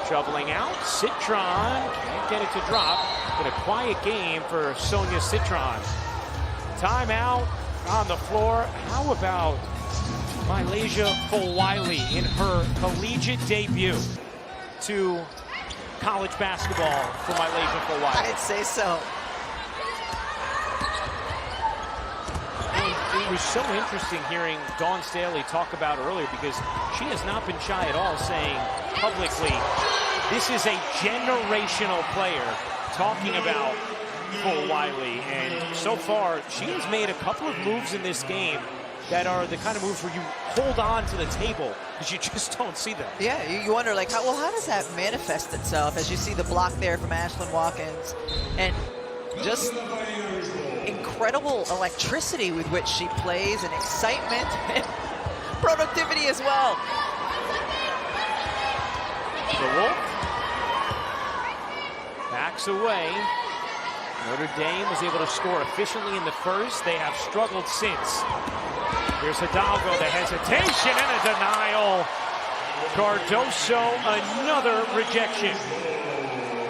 shoveling out, Citron, can't get it to drop. Been a quiet game for Sonia Citron. Timeout on the floor. How about Malaysia Fulwiley in her collegiate debut to college basketball for Malaysia Fulwiley? I'd say so. And it was so interesting hearing Dawn Staley talk about earlier, because she has not been shy at all saying publicly this is a generational player, talking about Fulwiley. And so far, she has made a couple of moves in this game that are the kind of moves where you hold on to the table because you just don't see them. Yeah, you wonder, like, how does that manifest itself as you see the block there from Ashlyn Watkins, and just incredible electricity with which she plays, and excitement and productivity as well. The Wolf backs away. Notre Dame was able to score efficiently in the first. They have struggled since. Here's Hidalgo, the hesitation and a denial. Cardoso, another rejection.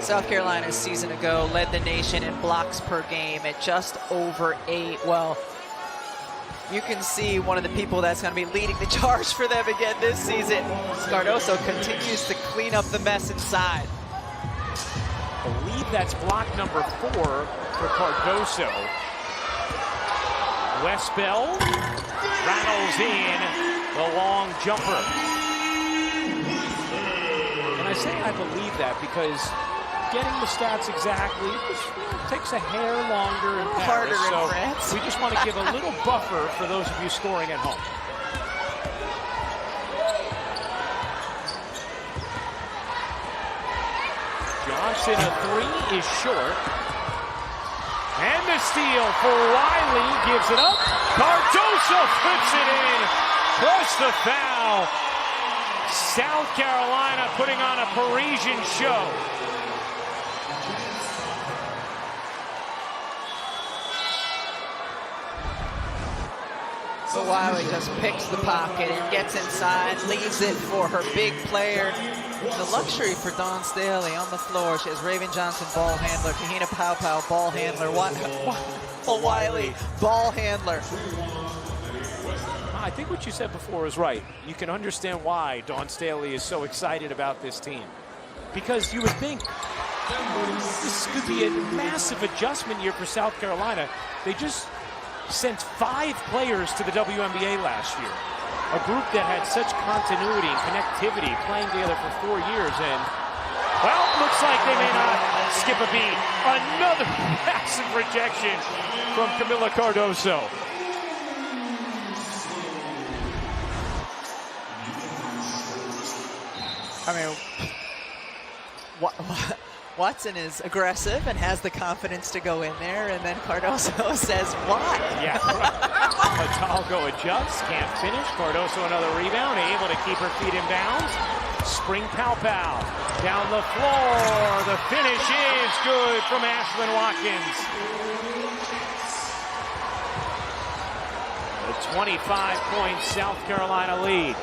South Carolina a season ago led the nation in blocks per game at just over 8. Well, you can see one of the people that's going to be leading the charge for them again this season. Cardoso continues to clean up the mess inside. I believe that's block number 4 for Cardoso. Westbell rattles in the long jumper. And I say I believe that because getting the stats exactly just takes a hair longer in harder Paris. in So France. we just want to give a little buffer for those of you scoring at home. Johnson, a 3 is short. And the steal for Wiley, gives it up. Cardoso flips it in, plus the foul. South Carolina putting on a Parisian show. So Wiley just picks the pocket and gets inside, leaves it for her big player. The luxury for Dawn Staley on the floor. She has Raven Johnson, ball handler. Kahina Pow, ball handler. Wiley, ball handler. I think what you said before is right. You can understand why Dawn Staley is so excited about this team. Because you would think this could be a massive adjustment year for South Carolina. They just sent 5 players to the WNBA last year. A group that had such continuity and connectivity, playing together for 4 years, and, well, looks like they may not skip a beat. Another massive rejection from Camila Cardoso. I mean, Watson is aggressive and has the confidence to go in there, and then Cardoso says, why? Yeah, right. Hidalgo adjusts, can't finish. Cardoso another rebound, able to keep her feet in bounds. Spring Pow down the floor. The finish is good from Ashlyn Watkins. A 25-point South Carolina lead.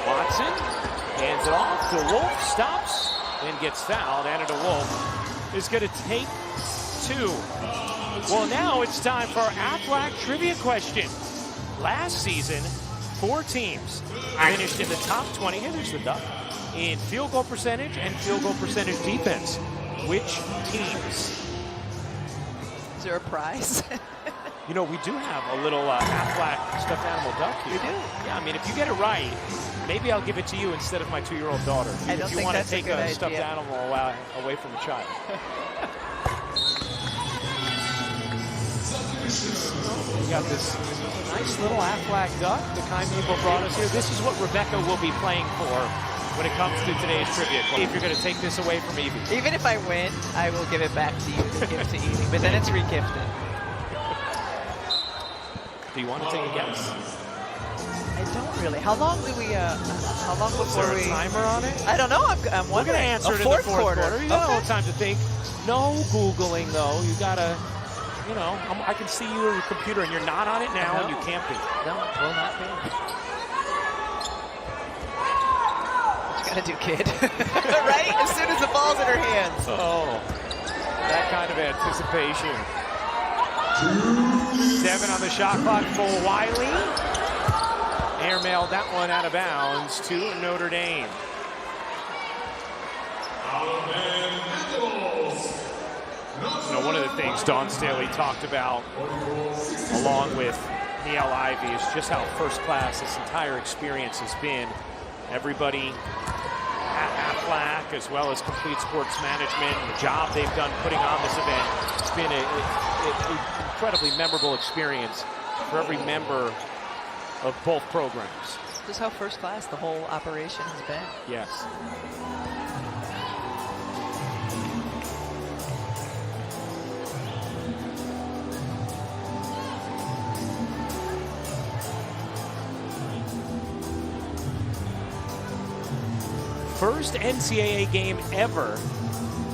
Watson hands it off to Wolf, stops, and gets fouled. Anna DeWolf is going to take 2. Well, now it's time for our Aflac trivia question. Last season, 4 teams finished in the top 20. Hey, there's the duck. in field goal percentage and field goal percentage defense. Which teams? Is there a prize? You know, we do have a little Aflac stuffed animal duck here. We do? Yeah, I mean, if you get it right, maybe I'll give it to you instead of my 2-year-old daughter. I don't if you think want that's to take a good stuffed idea. animal away from a child. We got this nice little Aflac duck, the kind people brought us here. This is what Rebecca will be playing for when it comes to today's trivia. If you're going to take this away from Evie. Even if I win, I will give it back to you. Give it to Evie, but then it's regifted. Do you want to take a guess? I don't really. How long do we? How long before Is there we? a timer on it? I don't know. I'm We're going to wondering. answer A it in the fourth quarter. You got a Okay. little time to think. No Googling, though. You got to, you know, I can see you on your computer, and you're not on it now, and you can't be. No, will not be. What you gotta do, kid? Right? As soon as the ball's in her hands. Oh, that kind of anticipation. 7 on the shot clock for Wiley. Airmailed that one out of bounds to Notre Dame. You know, one of the things Dawn Staley talked about, along with Niele Ivey, is just how first class this entire experience has been. Everybody at Aflac, as well as Complete Sports Management, the job they've done putting on this event. It's been an incredibly memorable experience for every member of both programs. Just how first class the whole operation has been. Yes. First NCAA game ever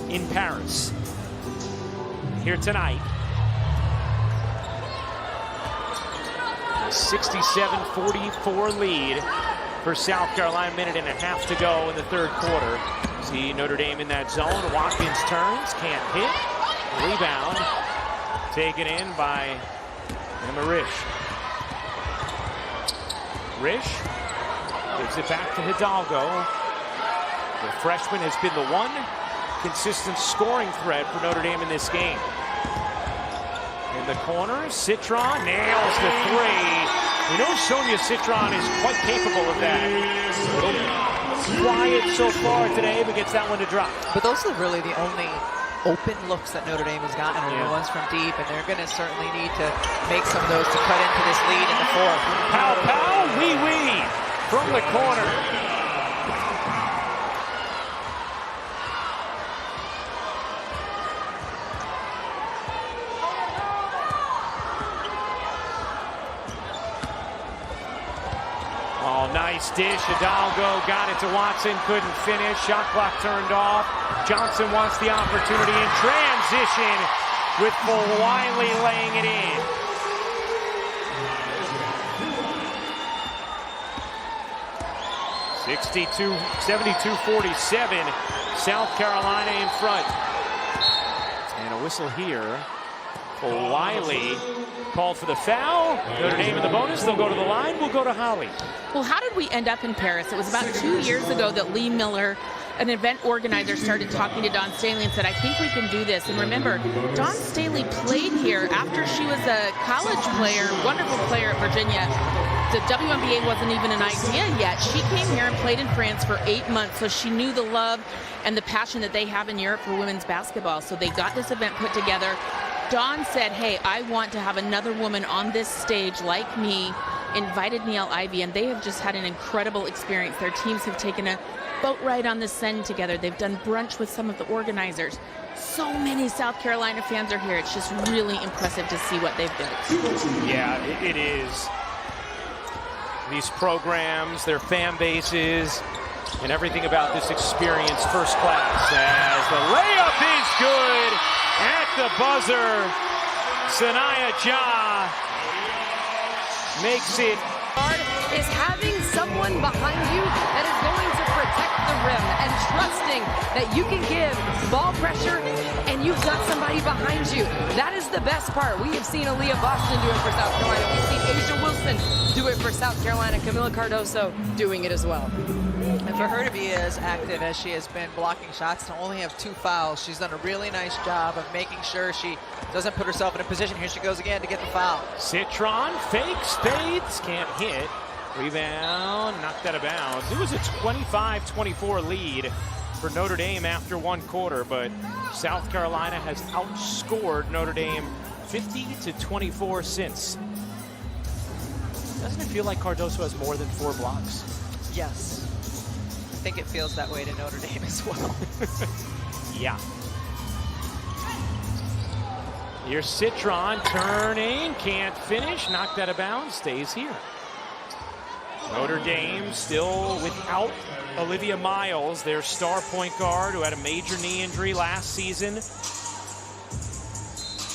in Paris. Here tonight. 67-44 lead for South Carolina. Minute and a half to go in the third quarter. See Notre Dame in that zone. Watkins turns, can't hit. Rebound taken in by Emma Risch. Risch gives it back to Hidalgo. The freshman has been the one consistent scoring thread for Notre Dame in this game. In the corner, Citron nails the three. We know Sonia Citron is quite capable of that. A little quiet so far today, but gets that one to drop. But those are really the only open looks that Notre Dame has gotten, are the ones from deep, and they're going to certainly need to make some of those to cut into this lead in the fourth. Pow, pow, wee, wee from the corner. Oh, nice dish. Hidalgo got it to Watson, couldn't finish. Shot clock turned off. Johnson wants the opportunity in transition with Wiley laying it in. (72-47). South Carolina in front. And a whistle here for Wiley. Called for the foul. Notre Dame in the bonus. They'll go to the line. We'll go to Holly. Well, how did we end up in Paris? It was about 2 years ago that Lee Miller, an event organizer, started talking to Dawn Staley and said, I think we can do this. And remember, Dawn Staley played here after she was a college player, wonderful player at Virginia. The WNBA wasn't even an idea yet. She came here and played in France for 8 months, so she knew the love and the passion that they have in Europe for women's basketball. So they got this event put together. Dawn said, hey, I want to have another woman on this stage like me, invited Niele Ivey, and they have just had an incredible experience. Their teams have taken a boat ride on the Seine together. They've done brunch with some of the organizers. So many South Carolina fans are here. It's just really impressive to see what they've built. Yeah, it is. These programs, their fan bases, and everything about this experience first class. As the layup is good at the buzzer. Sanaya Ja makes it. Is having someone behind you that is going to protect the rim and trusting that you can give ball pressure and you've got somebody behind you. That is the best part. We have seen Aaliyah Boston do it for South Carolina. We've seen Asia Wilson do it for South Carolina. Camila Cardoso doing it as well. And for her to be as active as she has been blocking shots, to only have 2 fouls, she's done a really nice job of making sure she doesn't put herself in a position. Here she goes again to get the foul. Citron fakes, fades, can't hit. Rebound, knocked out of bounds. It was a 25-24 lead for Notre Dame after 1 quarter, but South Carolina has outscored Notre Dame 50-24 since. Doesn't it feel like Cardoso has more than 4 blocks? Yes. I think it feels that way to Notre Dame as well. Yeah. Here's Citron turning, can't finish, knocked out of bounds, stays here. Notre Dame still without Olivia Miles, their star point guard who had a major knee injury last season.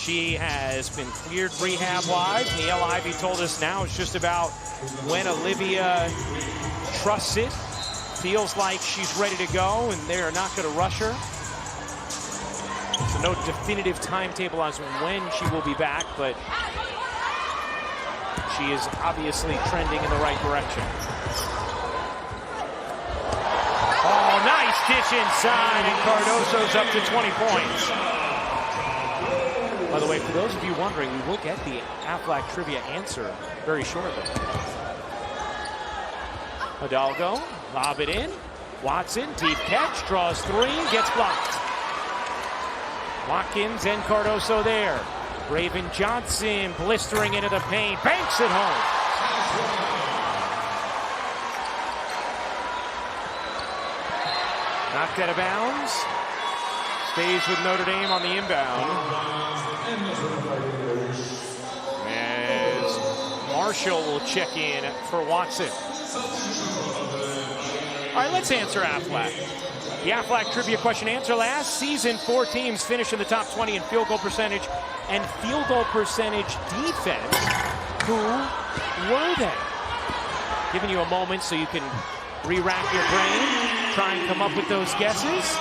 She has been cleared rehab-wise. Neil Ivey told us now it's just about when Olivia trusts it, feels like she's ready to go, and they are not going to rush her. So no definitive timetable on when she will be back, but she is obviously trending in the right direction. Oh, nice dish inside, and Cardoso's up to 20 points. By the way, for those of you wondering, we will get the Aflac trivia answer very shortly. Hidalgo, lob it in. Watson, deep catch, draws 3, gets blocked. Watkins and Cardoso there. Raven Johnson blistering into the paint, banks it home. Knocked out of bounds. Stays with Notre Dame on the inbound. As Marshall will check in for Watson. All right, let's answer Aflac. The Aflac trivia question answer: last season, 4 teams finished in the top 20 in field goal percentage and field goal percentage defense. Who were they? Giving you a moment so you can re-rack your brain, try and come up with those guesses.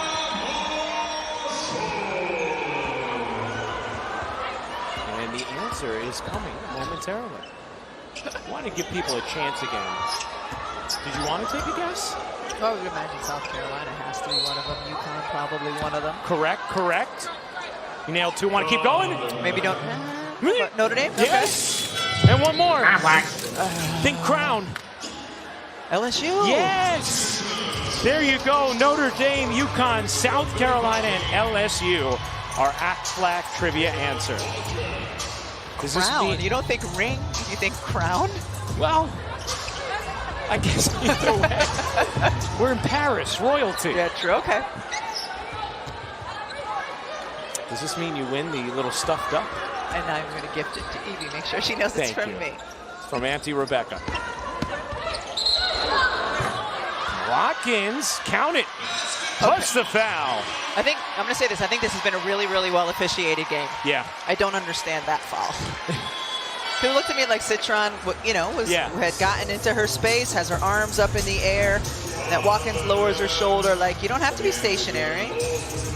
And the answer is coming momentarily. I want to give people a chance again. Did you want to take a guess? I would imagine South Carolina has to be one of them. UConn probably one of them. Correct. You nailed 2. Want to keep going? Maybe don't. What, Notre Dame? Yes. Okay. And one more. Think Crown. LSU. Yes. There you go. Notre Dame, UConn, South Carolina, and LSU are Aflac trivia answer. Does this Crown. mean You don't think ring? You think crown? Well, I guess either way. We're in Paris, royalty. Yeah, true. Okay. Does this mean you win the little stuffed duck? And I'm going to gift it to Evie. Make sure she knows it's Thank from you. me. It's from Auntie Rebecca. Watkins, count it. Plus the foul. I'm going to say this. I think this has been a really, really well officiated game. Yeah. I don't understand that foul. People looked at me like Citron, had gotten into her space, has her arms up in the air, and that Watkins lowers her shoulder. Like, you don't have to be stationary.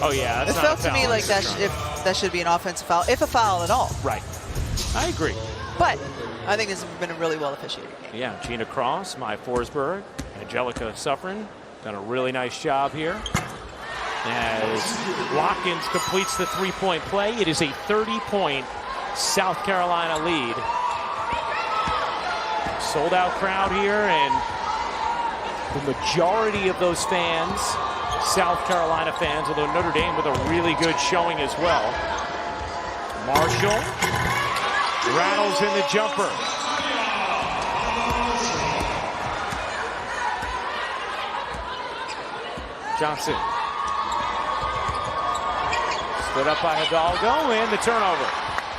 Oh, yeah. It felt to me like that should be an offensive foul, if a foul at all. Right. I agree. But I think this has been a really well officiated game. Yeah, Gina Cross, Mai Forsberg, Angelica Suffren done a really nice job here. As Watkins completes the 3-point play, it is a 30-point South Carolina lead. Sold out crowd here, and the majority of those fans, South Carolina fans, although Notre Dame with a really good showing as well. Marshall rattles in the jumper. Johnson. Stood up by Hidalgo, and the turnover.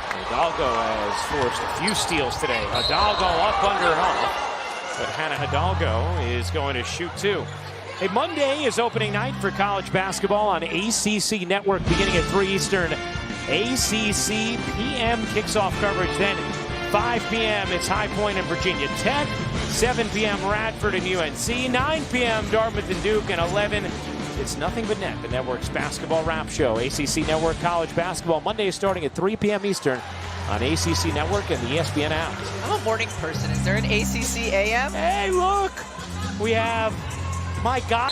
Hidalgo has forced a few steals today. Hidalgo up under Huff, but Hannah Hidalgo is going to shoot 2. Hey, Monday is opening night for college basketball on ACC Network beginning at 3 Eastern. ACC PM kicks off coverage. Then 5 p.m. it's High Point and Virginia Tech. 7 p.m. Radford and UNC. 9 p.m. Dartmouth and Duke. And 11 it's Nothing But Net, the network's basketball wrap show. ACC Network College Basketball Monday is starting at 3 p.m. Eastern on ACC Network and the ESPN app. I'm a morning person. Is there an ACC AM? Hey, look! We have My God.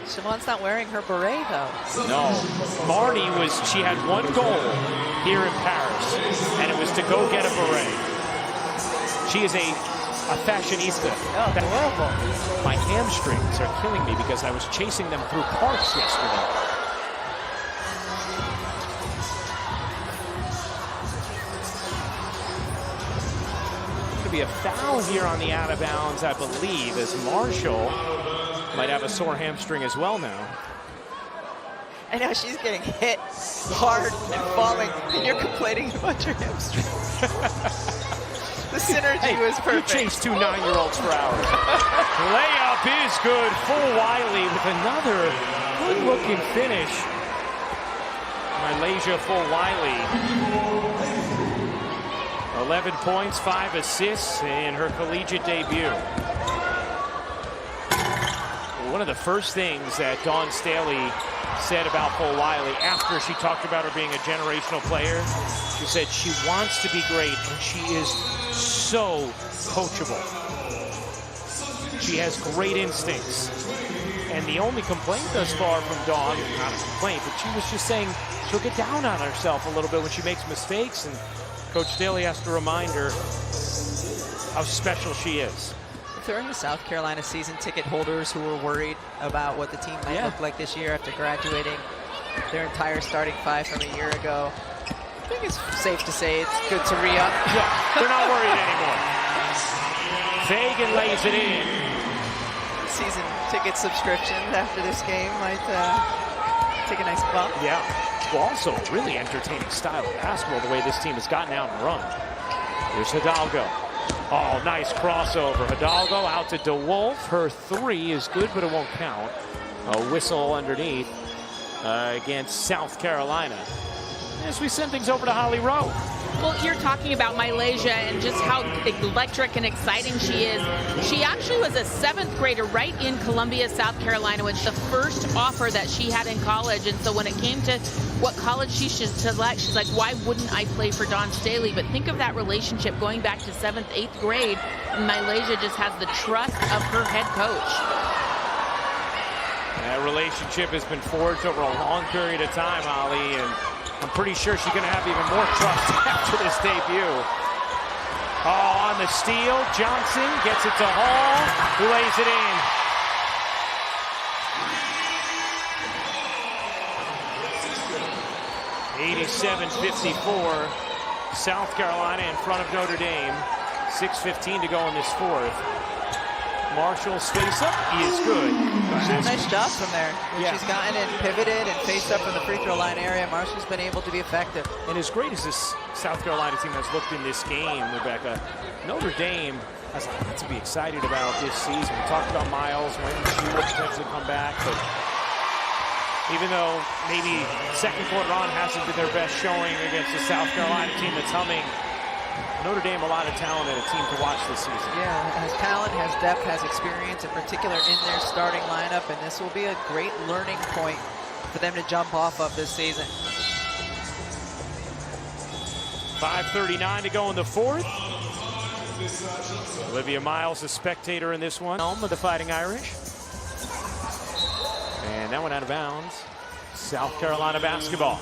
Siobhan's not wearing her beret, though. No. Marty she had one goal here in Paris, and it was to go get a beret. She is a fashionista. Oh, horrible. My hamstrings are killing me because I was chasing them through parks yesterday. Be a foul here on the out of bounds, I believe, as Marshall might have a sore hamstring as well now. I know she's getting hit hard and falling, and you're complaining about your hamstring. The synergy was perfect. You chase two 9-year-olds for hours. Layup is good. Full Wiley with another good-looking finish. Malaysia Full Wiley. 11 points, 5 assists in her collegiate debut. One of the first things that Dawn Staley said about Full Wiley after she talked about her being a generational player, she said she wants to be great and she is so coachable. She has great instincts. And the only complaint thus far from Dawn, not a complaint, but she was just saying she'll get down on herself a little bit when she makes mistakes, and Coach Staley has to remind her how special she is. If there are any South Carolina season ticket holders who were worried about what the team might look like this year after graduating their entire starting five from a year ago, I think it's safe to say it's good to re-up. Yeah, they're not worried anymore. Fagan lays it in. Season ticket subscription after this game might take a nice bump. Yeah. Well, also really entertaining style of basketball, the way this team has gotten out and run. Here's Hidalgo. Oh, nice crossover. Hidalgo out to DeWolf. Her three is good, but it won't count. A whistle underneath against South Carolina. As we send things over to Holly Rowe. Well, you're talking about Malaysia and just how electric and exciting she is. She actually was a 7th grader right in Columbia, South Carolina. It's the first offer that she had in college. And so when it came to what college she should select, she's like, why wouldn't I play for Dawn Staley? But think of that relationship going back to 7th, 8th grade. And Malaysia just has the trust of her head coach. That relationship has been forged over a long period of time, Holly, and I'm pretty sure she's going to have even more trust after this debut. Oh, on the steal, Johnson gets it to Hall, who lays it in. 87-54, South Carolina in front of Notre Dame. 6:15 to go in this fourth. Marshall's face up, he is good. Nice job from there. She's gotten in, pivoted, and faced up from the free throw line area. Marshall's been able to be effective. And as great as this South Carolina team has looked in this game, Rebecca, Notre Dame has a lot to be excited about this season. We talked about Miles, when she will potentially come back, but even though maybe second quarter on hasn't been their best showing against the South Carolina team that's humming, Notre Dame, a lot of talent and a team to watch this season. Yeah, has talent, has depth, has experience, in particular in their starting lineup, and this will be a great learning point for them to jump off of this season. 5:39 to go in the fourth. Olivia Miles, a spectator in this one. Home of the Fighting Irish. And that went out of bounds. South Carolina basketball.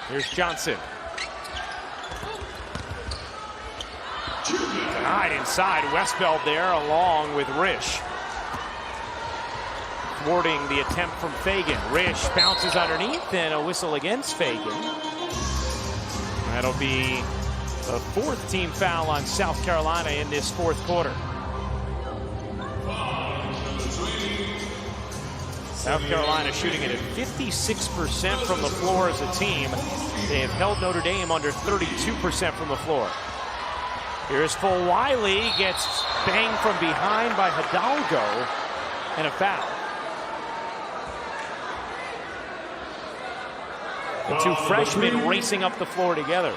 Here's Johnson. Denied inside. Westbeld there along with Risch. Thwarting the attempt from Fagan. Risch bounces underneath and a whistle against Fagan. That'll be the fourth team foul on South Carolina in this fourth quarter. South Carolina shooting it at 56% from the floor as a team. They have held Notre Dame under 32% from the floor. Here's Full Wiley, gets banged from behind by Hidalgo, and a foul. The two freshmen racing up the floor together.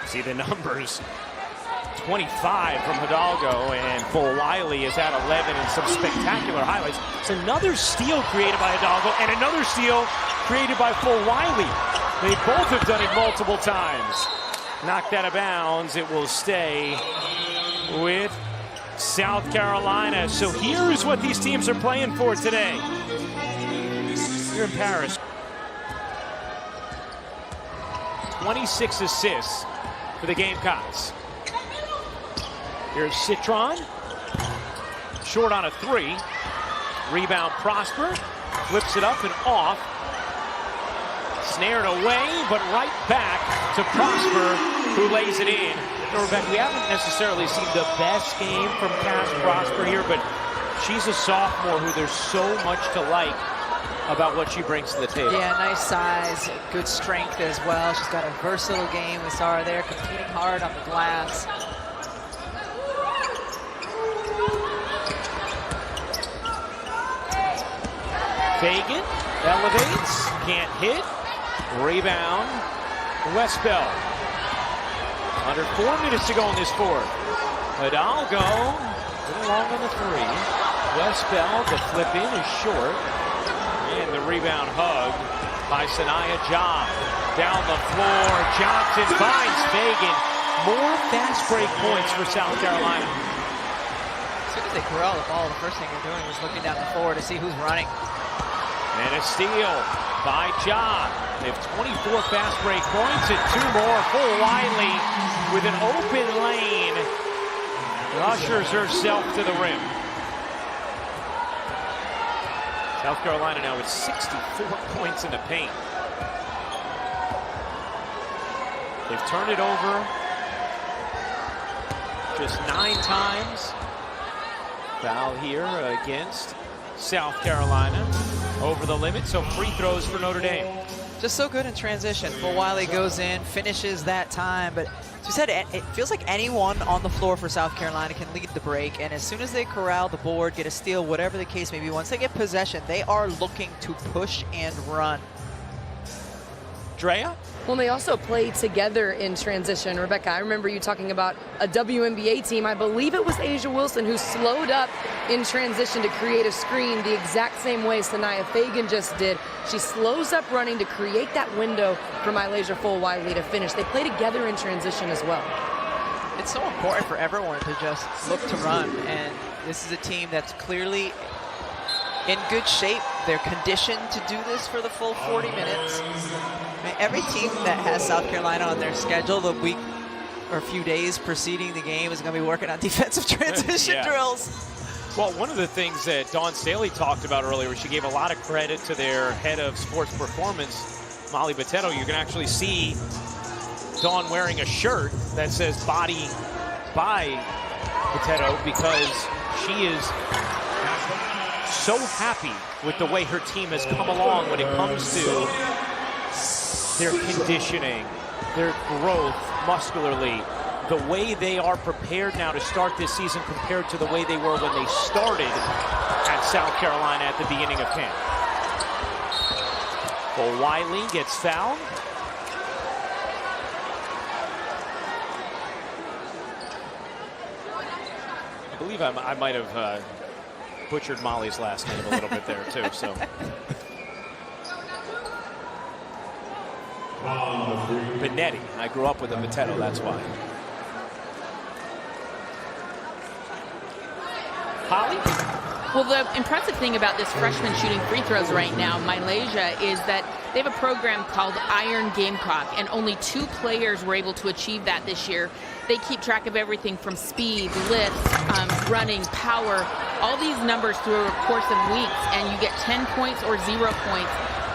See the numbers. 25 from Hidalgo, and Full Wiley is at 11 and some spectacular highlights. It's another steal created by Hidalgo and another steal created by Full Wiley. They both have done it multiple times. Knocked out of bounds. It will stay with South Carolina. So here's what these teams are playing for today. Here in Paris. 26 assists for the Gamecocks. Here's Citron. Short on a three. Rebound Prosper. Flips it up and off. Snared away, but right back to Prosper, who lays it in. Rebecca, we haven't necessarily seen the best game from Cass Prosper here, but she's a sophomore who there's so much to like about what she brings to the table. Yeah, nice size, good strength as well. She's got a versatile game. We saw her there competing hard on the glass. Fagan elevates, can't hit. Rebound, Westbell. Under 4 minutes to go in this fourth. Hidalgo, a little long on the three. Westbell, the flip in is short. And the rebound hug by Sanaya John. Down the floor, Johnson finds Fagan. More fast break points for South Carolina. As soon as they corral the ball, the first thing they're doing is looking down the floor to see who's running. And a steal by John. They have 24 fast break points and 2 more. Full Wiley with an open lane. Ushers herself to the rim. South Carolina now with 64 points in the paint. They've turned it over just 9 times. Foul here against South Carolina. Over the limit, so free throws for Notre Dame. Just so good in transition. Full Wiley goes in, finishes that time, but as we said, it feels like anyone on the floor for South Carolina can lead the break, and as soon as they corral the board, get a steal, whatever the case may be, once they get possession, they are looking to push and run. Drea? Well, they also play together in transition. Rebecca, I remember you talking about a WNBA team. I believe it was Asia Wilson who slowed up in transition to create a screen the exact same way Sanaya Fagan just did. She slows up running to create that window for Mylasia Full Wiley to finish. They play together in transition as well. It's so important for everyone to just look to run, and this is a team that's clearly in good shape. They're conditioned to do this for the full 40 minutes. I mean, every team that has South Carolina on their schedule the week or a few days preceding the game is going to be working on defensive transition drills. Well, one of the things that Dawn Staley talked about earlier, she gave a lot of credit to their head of sports performance, Molly Botetto. You can actually see Dawn wearing a shirt that says "Body" by Botetto because she is so happy with the way her team has come along when it comes to their conditioning, their growth muscularly, the way they are prepared now to start this season compared to the way they were when they started at South Carolina at the beginning of camp. Full Wiley gets fouled. I believe I might have butchered Molly's last name a little bit there too. So. Benetti. I grew up with a Botetto, that's why. Holly? Well, the impressive thing about this freshman shooting free throws right now, Mylasia, is that they have a program called Iron Gamecock, and only 2 players were able to achieve that this year. They keep track of everything from speed, lifts, running, power, all these numbers through a course of weeks, and you get 10 points or 0 points.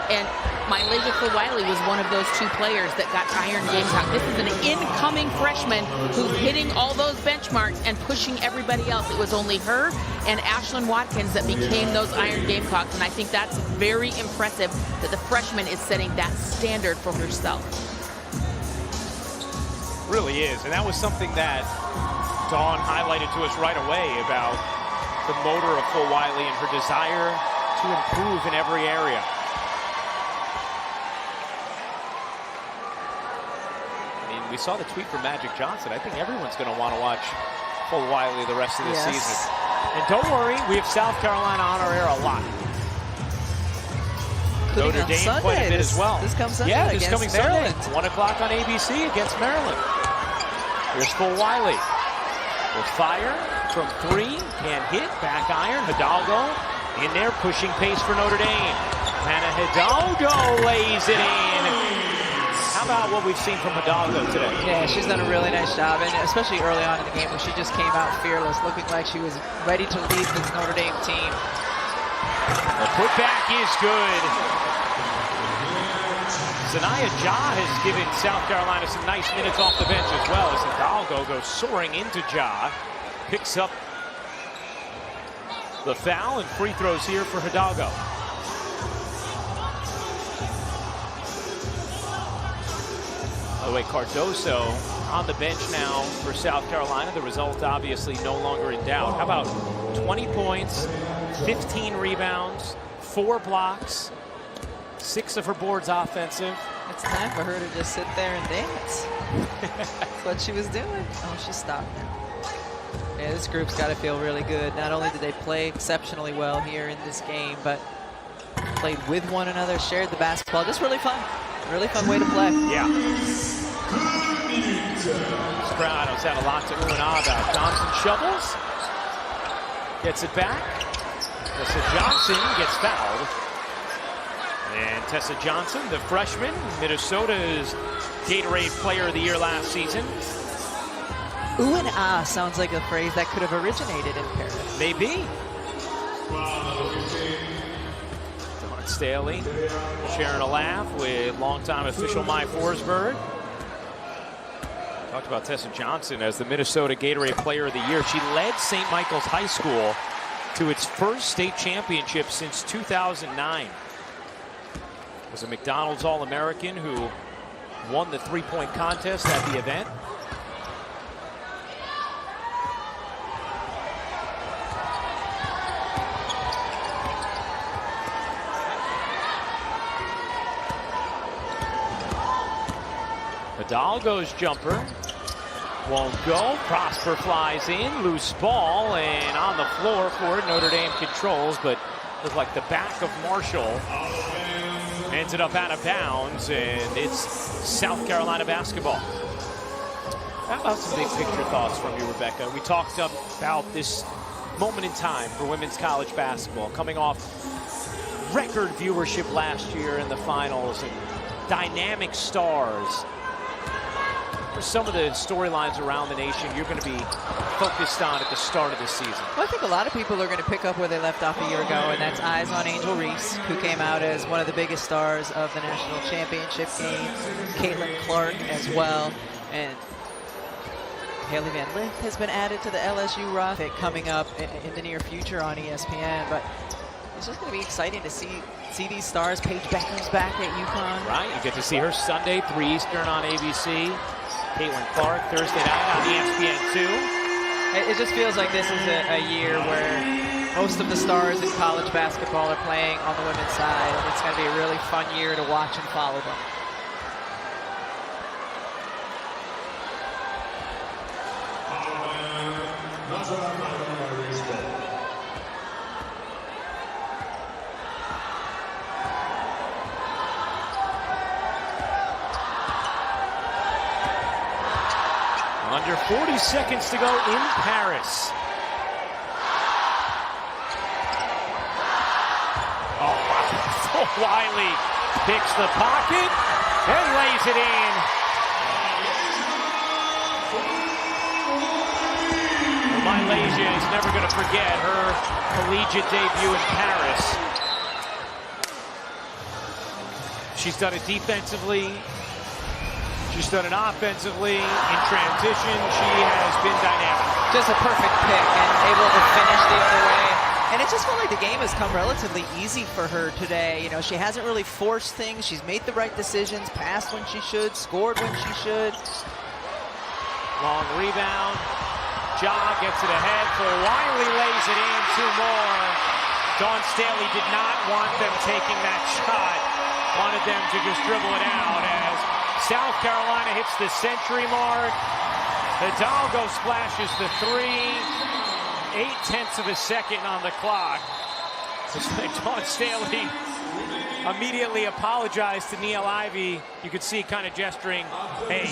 And Mylasia Full Wiley was one of those 2 players that got Iron Gamecock. This is an incoming freshman who's hitting all those benchmarks and pushing everybody else. It was only her and Ashlyn Watkins that became those Iron Gamecocks, and I think that's very impressive that the freshman is setting that standard for herself. Really is, and that was something that Dawn highlighted to us right away about the motor of Full Wiley and her desire to improve in every area. I mean, we saw the tweet from Magic Johnson. I think everyone's going to want to watch Full Wiley the rest of the season. And don't worry, we have South Carolina on our air a lot. Notre Dame Sunday, quite a bit as well. This comes Sunday. Yeah, this coming Maryland. Sunday, 1 o'clock on ABC against Maryland. Here's Full Wiley. Will fire from 3, can't hit, back iron. Hidalgo in there, pushing pace for Notre Dame. And Hidalgo lays it in. How about what we've seen from Hidalgo today? Yeah, she's done a really nice job, and especially early on in the game where she just came out fearless, looking like she was ready to lead this Notre Dame team. The putback is good. Zanaya Ja has given South Carolina some nice minutes off the bench as well as Hidalgo goes soaring into Ja. Picks up the foul and free throws here for Hidalgo. By the way, Cardoso on the bench now for South Carolina. The result obviously no longer in doubt. How about 20 points, 15 rebounds, 4 blocks, 6 of her boards offensive. It's time for her to just sit there and dance. That's what she was doing. Oh, she stopped now. Yeah, this group's got to feel really good. Not only did they play exceptionally well here in this game, but played with one another, shared the basketball. Just really fun. Really fun way to play. Yeah. Sprouse had a lot to ooh and ah about. Johnson shovels. Gets it back. Tessa Johnson gets fouled. And Tessa Johnson, the freshman, Minnesota's Gatorade Player of the Year last season. Ooh and ah sounds like a phrase that could have originated in Paris. Maybe. Dawn Staley sharing a laugh with longtime official Mai Forsberg. Talked about Tessa Johnson as the Minnesota Gatorade Player of the Year. She led St. Michael's High School to its first state championship since 2009. Was a McDonald's All-American who won the three-point contest at the event. Hidalgo's jumper won't go. Prosper flies in, loose ball, and on the floor for it. Notre Dame controls, but looked like the back of Marshall ended up out of bounds, and it's South Carolina basketball. How about some big picture thoughts from you, Rebecca? We talked about this moment in time for women's college basketball, coming off record viewership last year in the finals and dynamic stars. For some of the storylines around the nation you're going to be focused on at the start of the season? Well, I think a lot of people are going to pick up where they left off a year ago, and that's eyes on Angel Reese, who came out as one of the biggest stars of the national championship game. Caitlin Clark as well, and Haley Van Lith has been added to the LSU roster coming up in the near future on ESPN. But it's just going to be exciting to see these stars. Paige Beckham's back at UConn. Right, you get to see her Sunday, 3 Eastern on ABC. Caitlin Clark Thursday night on ESPN2. It just feels like this is a year where most of the stars in college basketball are playing on the women's side, and it's going to be a really fun year to watch and follow them. Under 40 seconds to go in Paris. Oh, wow. Wiley picks the pocket and lays it in. Well, Malaysia is never going to forget her collegiate debut in Paris. She's done it defensively. She's done it offensively. In transition, she has been dynamic. Just a perfect pick and able to finish the other way. And it just felt like the game has come relatively easy for her today. You know, she hasn't really forced things. She's made the right decisions, passed when she should, scored when she should. Long rebound. Ja gets it ahead for Wiley, lays it in, 2 more. Dawn Staley did not want them taking that shot. Wanted them to just dribble it out as South Carolina hits the century mark. Hidalgo splashes the 3. 0.8 of a second on the clock. It's like Dawn Staley immediately apologized to Neil Ivey. You could see kind of gesturing, hey,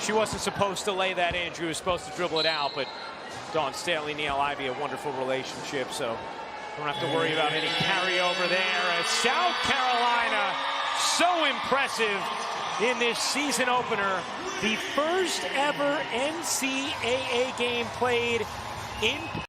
she wasn't supposed to lay that in. She was supposed to dribble it out. But Dawn Staley, Neil Ivey, a wonderful relationship. So don't have to worry about any carryover there. As South Carolina, so impressive in this season opener. The first ever NCAA game played in